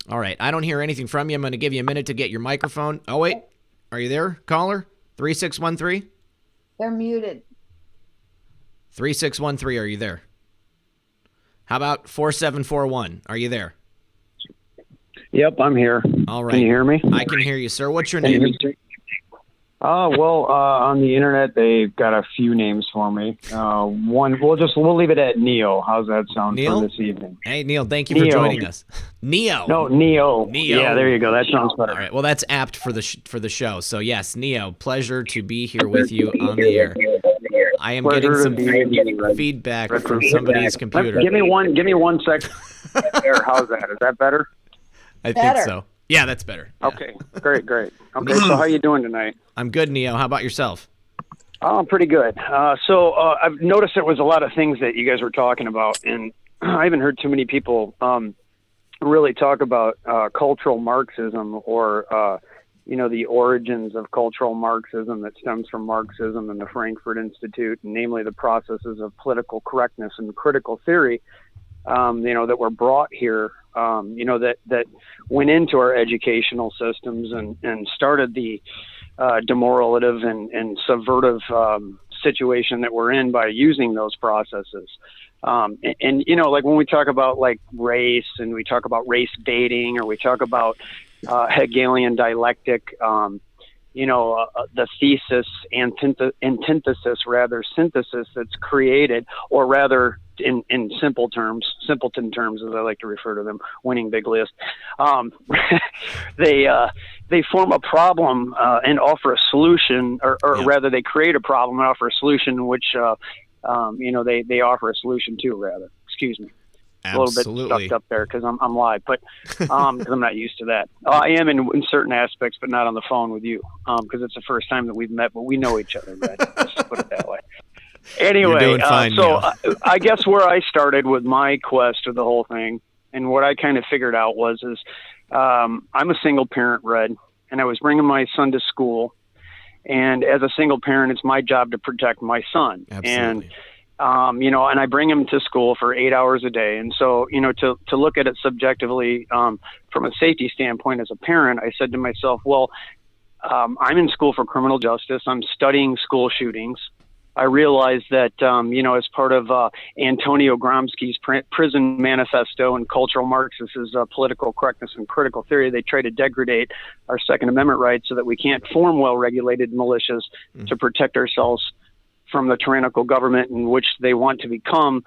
All right. I don't hear anything from you. I'm going to give you a minute to get your microphone. Oh, wait. Are you there, caller? 3613? They're muted. 3613, are you there? How about 4741? Are you there? Yep, I'm here. All right. Can you hear me? I can hear you, sir. What's your name? On the internet, they've got a few names for me. We'll leave it at Neo. How's that sound for this evening? Hey, Neil, thank you for joining us. Neo. No, Neo. Yeah, there you go. That sounds better. All right. Well, that's apt for the show. So yes, Neo, pleasure to be here with you on the air. I am getting some feedback from somebody's computer. Give me 1 second. How's that? Is that better? I think so. Yeah, that's better. Yeah. Okay, great. Okay, so how you doing tonight? I'm good, Neo. How about yourself? Oh, I'm pretty good. I've noticed there was a lot of things that you guys were talking about, and I haven't heard too many people really talk about cultural Marxism or, the origins of cultural Marxism that stems from Marxism and the Frankfurt Institute, and namely the processes of political correctness and critical theory, that were brought here, that went into our educational systems and started the demoralative and subvertive situation that we're in by using those processes. Like when we talk about like race and we talk about race baiting or we talk about Hegelian dialectic, the thesis, antithesis, rather synthesis that's created, or rather in simpleton terms, as I like to refer to them, winning big list. They form a problem and offer a solution, or rather they create a problem and offer a solution, which, they offer a solution to, rather. Excuse me. Absolutely. A little bit stuck up there because I'm live, but because I'm not used to that. I am in certain aspects, but not on the phone with you because it's the first time that we've met, but we know each other, right? Let's put it that way. Anyway, you're doing fine, I guess where I started with my quest of the whole thing and what I kind of figured out is I'm a single parent, Red, and I was bringing my son to school. And as a single parent, it's my job to protect my son. Absolutely. And I bring him to school for 8 hours a day. And so, to look at it subjectively from a safety standpoint as a parent, I said to myself, well, I'm in school for criminal justice. I'm studying school shootings. I realized that, as part of Antonio Gramsci's prison manifesto and cultural Marxist political correctness and critical theory, they try to degrade our Second Amendment rights so that we can't form well-regulated militias to protect ourselves from the tyrannical government in which they want to become,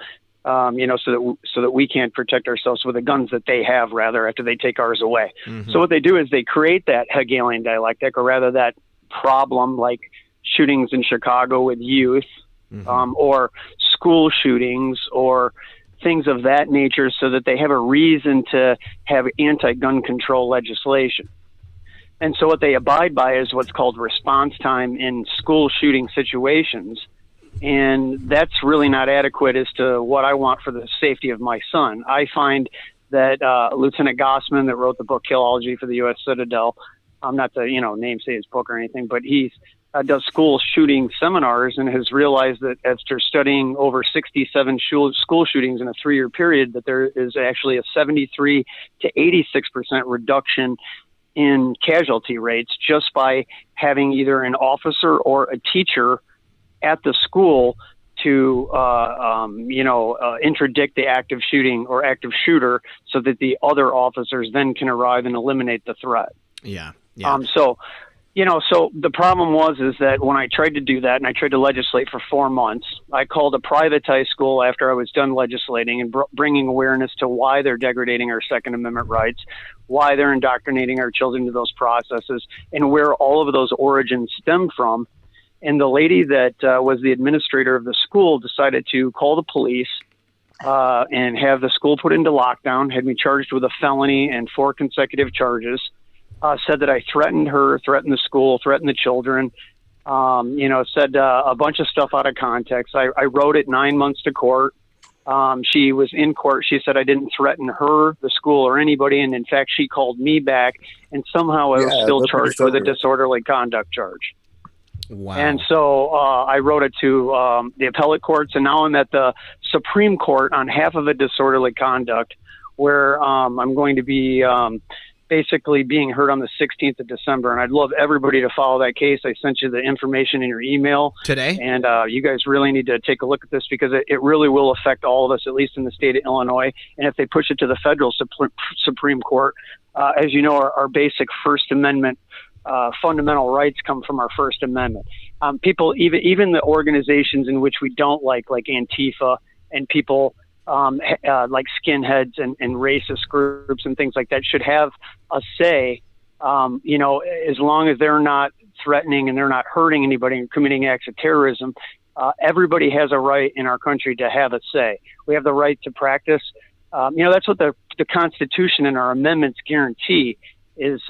so that we can't protect ourselves with the guns that they have, rather, after they take ours away. So what they do is they create that Hegelian dialectic, or rather that problem, like shootings in Chicago with youth, or school shootings, or things of that nature, so that they have a reason to have anti-gun control legislation. And so what they abide by is what's called response time in school shooting situations. And that's really not adequate as to what I want for the safety of my son. I find that Lieutenant Gossman, that wrote the book Killology for the U.S. Citadel, not to namesay his book or anything, but he's does school shooting seminars and has realized that after studying over 67 school shootings in a 3-year period, that there is actually a 73 to 86% reduction in casualty rates just by having either an officer or a teacher at the school to, interdict the active shooting or active shooter, so that the other officers then can arrive and eliminate the threat. Yeah. So the problem is that when I tried to do that, and I tried to legislate for 4 months, I called a privatized school after I was done legislating and bringing awareness to why they're degrading our Second Amendment rights, why they're indoctrinating our children into those processes, and where all of those origins stem from. And the lady that was the administrator of the school decided to call the police and have the school put into lockdown, had me charged with a felony and 4 consecutive charges. Said that I threatened her, threatened the school, threatened the children, said a bunch of stuff out of context. I wrote it 9 months to court. She was in court. She said I didn't threaten her, the school, or anybody. And in fact, she called me back, and somehow I was still charged with a disorderly conduct charge. Wow. And so I wrote it to the appellate courts, and now I'm at the Supreme Court on half of a disorderly conduct, where I'm going to be basically being heard on the 16th of December. And I'd love everybody to follow that case. I sent you the information in your email today. And you guys really need to take a look at this, because it really will affect all of us, at least in the state of Illinois. And if they push it to the federal Supreme Court, as you know, our basic First Amendment fundamental rights come from our First Amendment. People, even the organizations in which we don't like Antifa, and people like skinheads and racist groups and things like that, should have a say, as long as they're not threatening and they're not hurting anybody and committing acts of terrorism. Everybody has a right in our country to have a say. We have the right to practice. That's what the Constitution and our amendments guarantee is,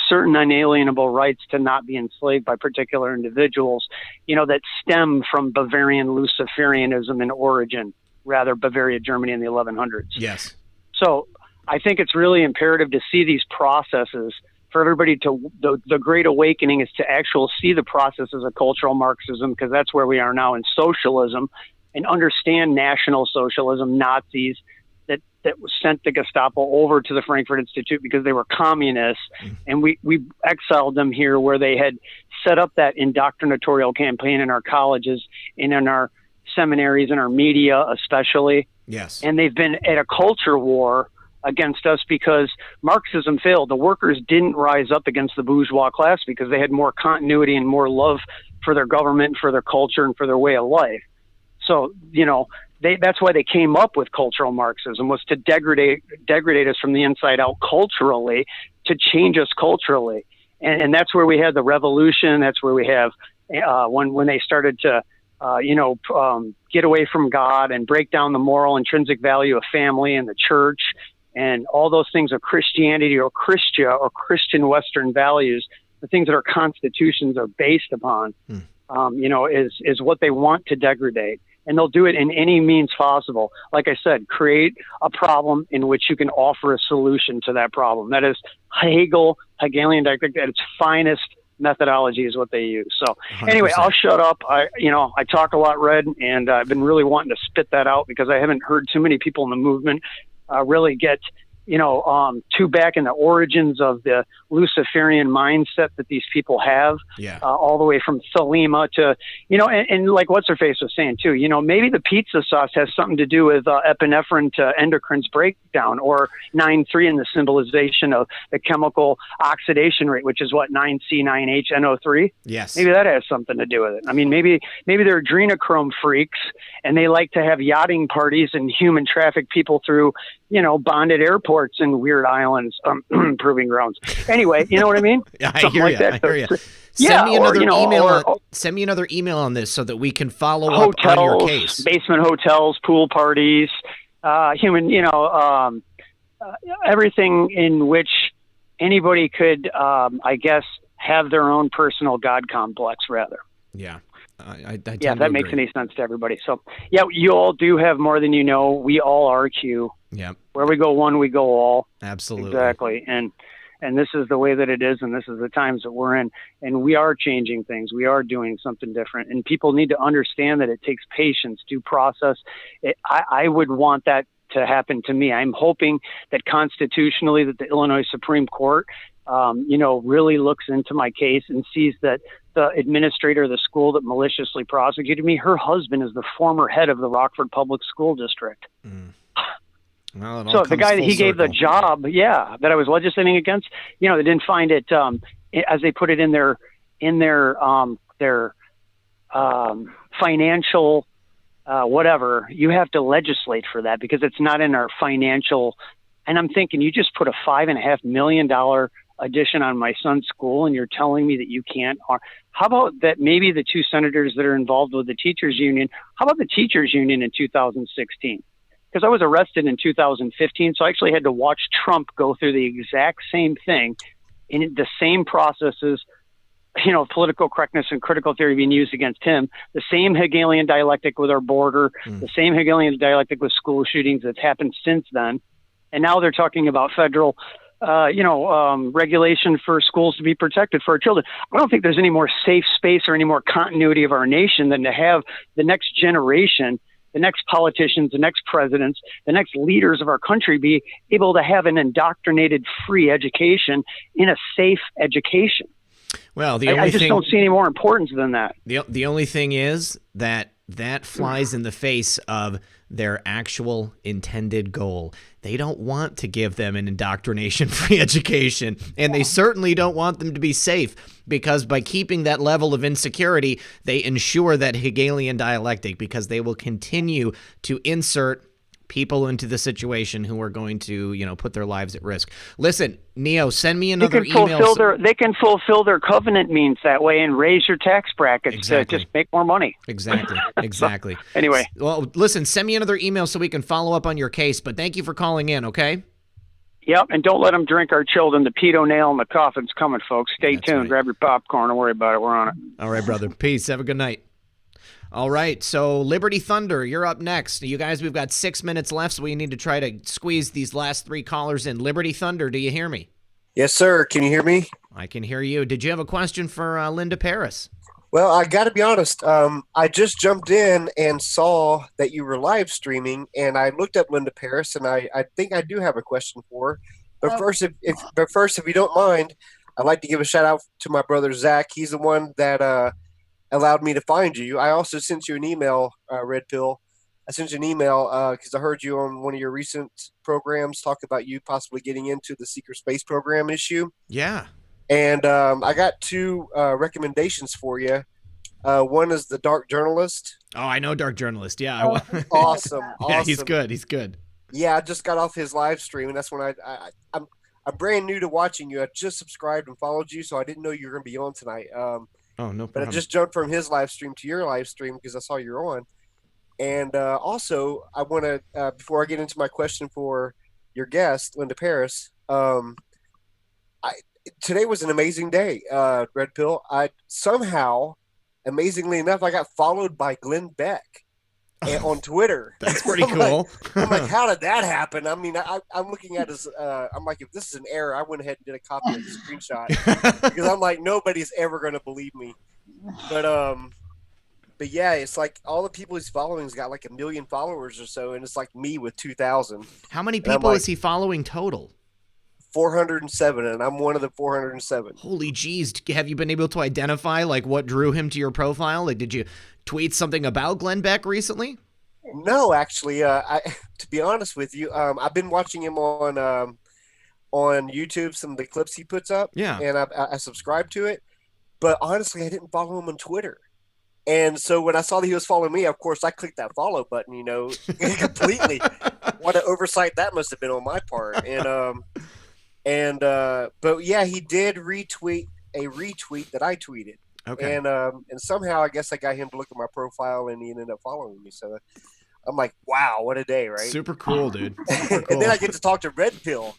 certain unalienable rights to not be enslaved by particular individuals, that stem from Bavarian Luciferianism in origin, rather Bavaria, Germany in the 1100s. Yes. So I think it's really imperative to see these processes for everybody to, the Great Awakening is to actually see the processes of cultural Marxism, because that's where we are now in socialism, and understand National Socialism, Nazis, that was sent the Gestapo over to the Frankfurt Institute because they were communists, and we exiled them here, where they had set up that indoctrinatorial campaign in our colleges and in our seminaries and our media especially. Yes. And they've been at a culture war against us because Marxism failed. The workers didn't rise up against the bourgeois class because they had more continuity and more love for their government, for their culture, and for their way of life. So, that's why they came up with cultural Marxism, was to degrade us from the inside out culturally, to change us culturally. And that's where we had the revolution. That's where we have when they started to, get away from God and break down the moral intrinsic value of family and the church and all those things of Christianity or Christia or Christian Western values, the things that our constitutions are based upon, is what they want to degrade. And they'll do it in any means possible. Like I said, create a problem in which you can offer a solution to that problem. That is Hegelian dialectic at its finest methodology is what they use. So 100%. Anyway, I'll shut up. I talk a lot, Red, and I've been really wanting to spit that out because I haven't heard too many people in the movement really get to back in the origins of the Luciferian mindset that these people have, all the way from Thelema to, and like what's her face was saying too, maybe the pizza sauce has something to do with epinephrine to endocrine's breakdown, or 9-3 in the symbolization of the chemical oxidation rate, which is what 9C9HNO3. Yes. Maybe that has something to do with it. I mean, maybe they're adrenochrome freaks and they like to have yachting parties and human traffic people through, bonded airports and weird islands, proving grounds. Anyway, you know what I mean? I hear you. Send me another email. Send me another email on this so that we can follow up on your case. Basement hotels, pool parties, everything in which anybody could, I guess, have their own personal God complex, rather. Yeah. I if that makes any sense to everybody. So, you all do have more than you know. We all are Q. Yeah. Where we go one, we go all. Absolutely. Exactly. And this is the way that it is, and this is the times that we're in. And we are changing things. We are doing something different. And people need to understand that it takes patience, due process. I would want that to happen to me. I'm hoping that constitutionally that the Illinois Supreme Court, really looks into my case and sees that the administrator of the school that maliciously prosecuted me, her husband is the former head of the Rockford Public School District. Mm. Well, so the guy that he gave the job, that I was legislating against, they didn't find it, as they put it in their financial, whatever. You have to legislate for that because it's not in our financial. And I'm thinking, you just put a $5.5 million addition on my son's school, and you're telling me that you can't. How about that? Maybe the two senators that are involved with the teachers union. How about the teachers union in 2016? Because I was arrested in 2015, so I actually had to watch Trump go through the exact same thing in the same processes, political correctness and critical theory being used against him, the same Hegelian dialectic with our border, the same Hegelian dialectic with school shootings that's happened since then. And now they're talking about federal, regulation for schools to be protected for our children. I don't think there's any more safe space or any more continuity of our nation than to have the next generation, the next politicians, the next presidents, the next leaders of our country be able to have an indoctrinated free education in a safe education. Well, I just don't see any more importance than that. The only thing is that flies in the face of their actual intended goal. They don't want to give them an indoctrination-free education, and they certainly don't want them to be safe, because by keeping that level of insecurity, they ensure that Hegelian dialectic, because they will continue to insert people into the situation who are going to, put their lives at risk. Listen, Neo, send me another email. They can fulfill their covenant means that way and raise your tax brackets to just make more money. Exactly. Anyway. Well, listen, send me another email so we can follow up on your case, but thank you for calling in, okay? Yep, and don't let them drink our children. The pedo nail in the coffin's coming, folks. Stay tuned. Right. Grab your popcorn. Don't worry about it. We're on it. All right, brother. Peace. Have a good night. All right, so Liberty Thunder, you're up next. You guys, we've got 6 minutes left, so we need to try to squeeze these last three callers in. Liberty Thunder, do you hear me? Yes, sir. Can you hear me? I can hear you. Did you have a question for Linda Paris? Well, I got to be honest. I just jumped in and saw that you were live streaming, and I looked up Linda Paris, and I think I do have a question for her. But first, if you don't mind, I'd like to give a shout out to my brother Zach. He's the one that allowed me to find you. I also sent you an email, Red Pill. I sent you an email because I heard you on one of your recent programs talk about you possibly getting into the secret space program issue. Yeah. And I got two recommendations for you. One is the Dark Journalist. Oh, I know Dark Journalist. Yeah. Awesome. Yeah, he's good. Yeah, I just got off his live stream, and that's when I'm brand new to watching you. I just subscribed and followed you, so I didn't know you were going to be on tonight. Oh, no problem. But I just jumped from his live stream to your live stream because I saw you're on. And also, I want to, before I get into my question for your guest, Linda Paris, today was an amazing day, Red Pill. I amazingly enough, I got followed by Glenn Beck on Twitter. That's pretty cool. I'm like, how did that happen? I mean, I'm looking at his, I'm like, if this is an error, I went ahead and did a copy of the screenshot because I'm like, nobody's ever going to believe me. But but yeah, it's like all the people he's following's got like 1 million followers or so, and it's like me with 2,000. How many people is he following total? 407, and I'm one of the 407. Holy jeez. Have you been able to identify like what drew him to your profile? Like, did you tweet something about Glenn Beck recently? No, actually, to be honest with you, I've been watching him on YouTube, some of the clips he puts up. Yeah. And I subscribe to it. But honestly, I didn't follow him on Twitter. And so when I saw that he was following me, of course, I clicked that follow button, you know, completely. What an oversight that must have been on my part. But yeah, he did retweet a retweet that I tweeted. Okay. And somehow I guess I got him to look at my profile, and he ended up following me. So I'm like, wow, what a day, right? Super cool, dude. Super cool. And then I get to talk to Red Pill.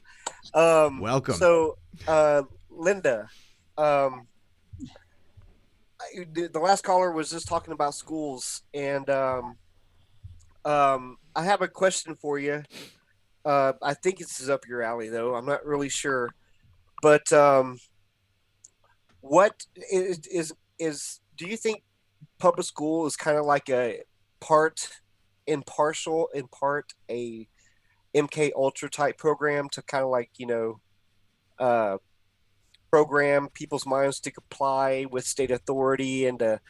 Welcome. So, Linda, the last caller was just talking about schools, and I have a question for you. I think this is up your alley, though. I'm not really sure, but what is do you think public school is kind of like a part a MK Ultra type program to kind of like, you know, program people's minds to comply with state authority and to,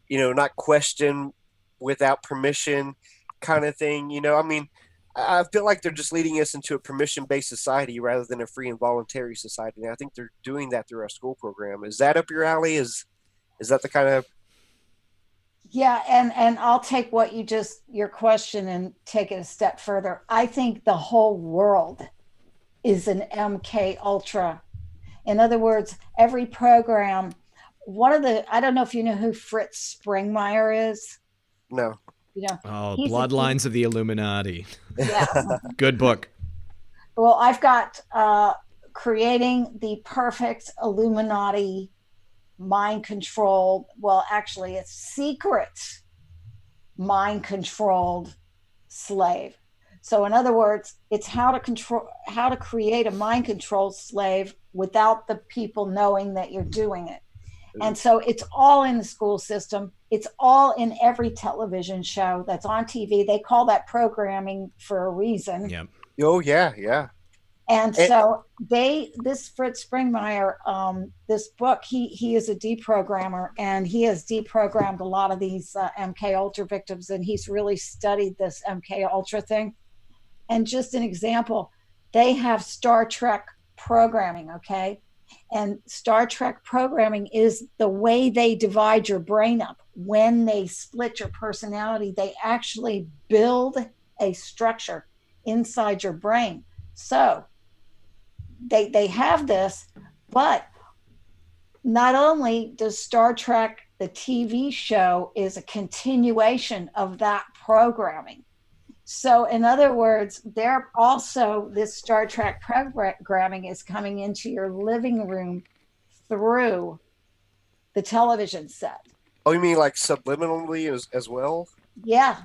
you know, not question without permission kind of thing? You know, I mean, I feel like they're just leading us into a permission-based society rather than a free and voluntary society. And I think they're doing that through our school program. Is that up your alley? Is that the kind of... Yeah, and I'll take what your question and take it a step further. I think the whole world is an MK Ultra. In other words, every program, I don't know if you know who Fritz Springmeier is. No. You know, Bloodlines of the Illuminati. Yeah. Good book. Well, I've got Creating the Perfect Illuminati Mind Controlled. Well, actually, it's Secret Mind Controlled Slave. So, in other words, it's how to create a mind controlled slave without the people knowing that you're doing it. And so it's all in the school system. It's all in every television show that's on TV. They call that programming for a reason. Yeah. Oh, yeah. And so this Fritz Springmeier, this book, he is a deprogrammer, and he has deprogrammed a lot of these MK Ultra victims, and he's really studied this MK Ultra thing. And just an example, they have Star Trek programming, okay? And Star Trek programming is the way they divide your brain up. When they split your personality, they actually build a structure inside your brain. So they have this, but not only does Star Trek, the TV show, is a continuation of that programming. So in other words, this Star Trek programming is coming into your living room through the television set. Oh, you mean like subliminally as well? Yeah.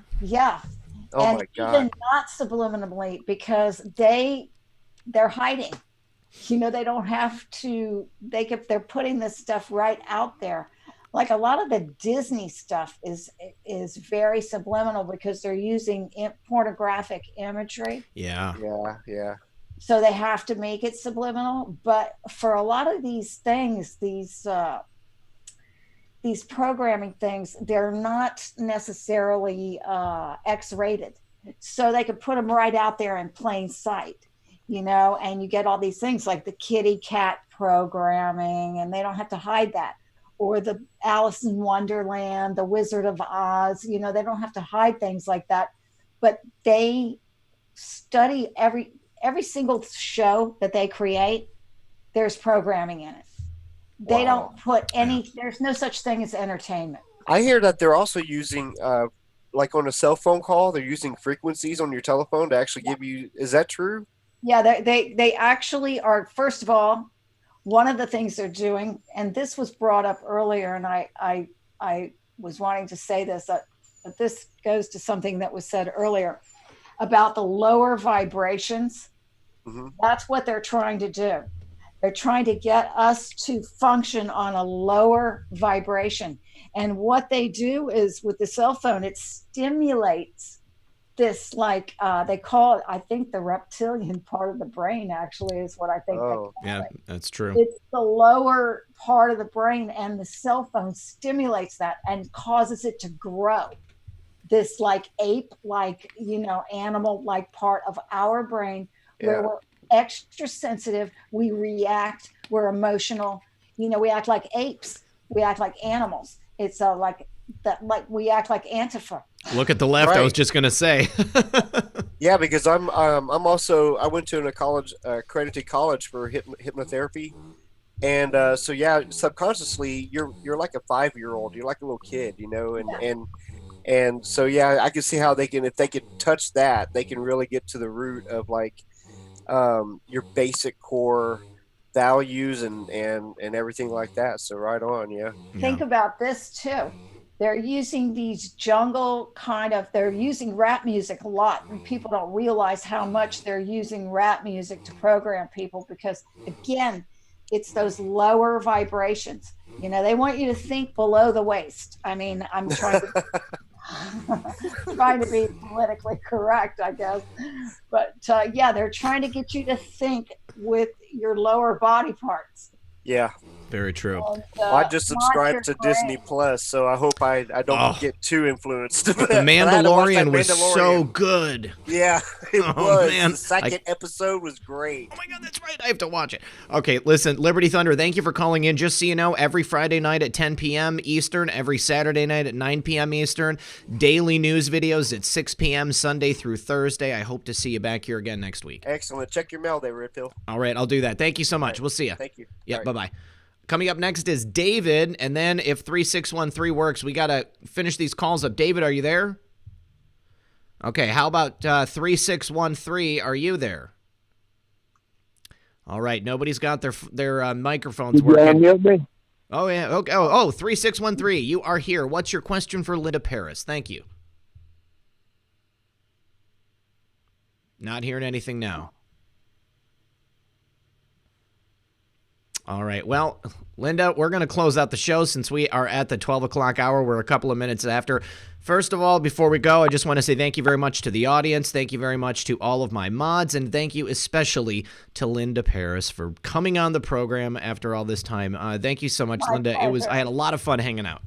Oh, and my God. even not subliminally, because they're hiding. You know, they don't have to, they're putting this stuff right out there. Like a lot of the Disney stuff is very subliminal because they're using pornographic imagery. Yeah. So they have to make it subliminal. But for a lot of these things, these programming things, they're not necessarily X-rated. So they could put them right out there in plain sight, you know, and you get all these things like the kitty cat programming, and they don't have to hide that. Or the Alice in Wonderland, the Wizard of Oz, you know, they don't have to hide things like that. But they study every single show that they create, there's programming in it. They don't put there's no such thing as entertainment. I hear that they're also using, like on a cell phone call, they're using frequencies on your telephone to actually give you, is that true? Yeah, they actually are. First of all, one of the things they're doing, and this was brought up earlier, and I was wanting to say this, but this goes to something that was said earlier about the lower vibrations. Mm-hmm. That's what they're trying to do. They're trying to get us to function on a lower vibration. And what they do is with the cell phone, it stimulates this, like they call it, I think the reptilian part of the brain actually is what I think. Oh, yeah, that's true. It's the lower part of the brain, and the cell phone stimulates that and causes it to grow. This like ape, like, animal like part of our brain where we're extra sensitive, we react, we're emotional, we act like apes, we act like animals. It's like that, like we act like Antifa. Look at the left. Right. I was just gonna say. Yeah, because I'm also, I went to a college, accredited college for hypnotherapy, and so yeah, subconsciously you're like a 5-year-old, you're like a little kid, and so yeah, I can see how if they can touch that, they can really get to the root of like your basic core values and everything like that. So right on, yeah. Think about this too. They're using these jungle they're using rap music a lot, and people don't realize how much they're using rap music to program people, because again, it's those lower vibrations. They want you to think below the waist. I mean, I'm trying to be politically correct, I guess. But yeah, they're trying to get you to think with your lower body parts. Yeah. Very true. And, Well, I just subscribed to brain. Disney Plus, so I hope I don't get too influenced. The Mandalorian was so good. Yeah, it was. Man. The second episode was great. Oh my God, that's right. I have to watch it. Okay, listen, Liberty Thunder, thank you for calling in. Just so you know, every Friday night at 10 p.m. Eastern, every Saturday night at 9 p.m. Eastern, daily news videos at 6 p.m. Sunday through Thursday. I hope to see you back here again next week. Excellent. Check your mail there, Red Pill. All right, I'll do that. Thank you so much. We'll see you. Thank you. Yeah, All right. bye-bye. Coming up next is David, and then if 3613 works, we got to finish these calls up. David, are you there? Okay, how about 3613? Are you there? All right, nobody's got their microphones working. Oh, yeah. Okay. Oh, 3613, you are here. What's your question for Linda Paris? Thank you. Not hearing anything now. All right. Well, Linda, we're going to close out the show since we are at the 12 o'clock hour. We're a couple of minutes after. First of all, before we go, I just want to say thank you very much to the audience. Thank you very much to all of my mods. And thank you especially to Linda Paris for coming on the program after all this time. Thank you so much, Linda. I had a lot of fun hanging out.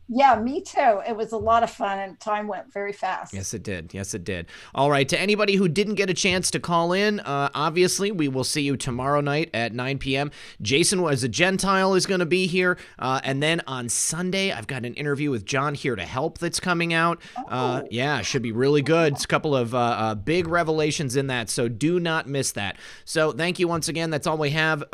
Yeah, me too. It was a lot of fun, and time went very fast. Yes, it did. Yes, it did. All right. To anybody who didn't get a chance to call in, obviously, we will see you tomorrow night at 9 p.m. Jason was a Gentile is going to be here. And then on Sunday, I've got an interview with John Here to Help that's coming out. Yeah, should be really good. It's a couple of big revelations in that, so do not miss that. So thank you once again. That's all we have.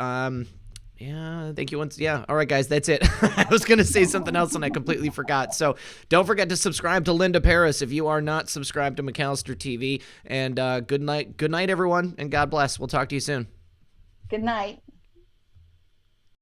Yeah, thank you once. Yeah. All right, guys, that's it. I was going to say something else and I completely forgot. So don't forget to subscribe to Linda Paris if you are not subscribed to McAllister TV. And good night, everyone, and God bless. We'll talk to you soon. Good night.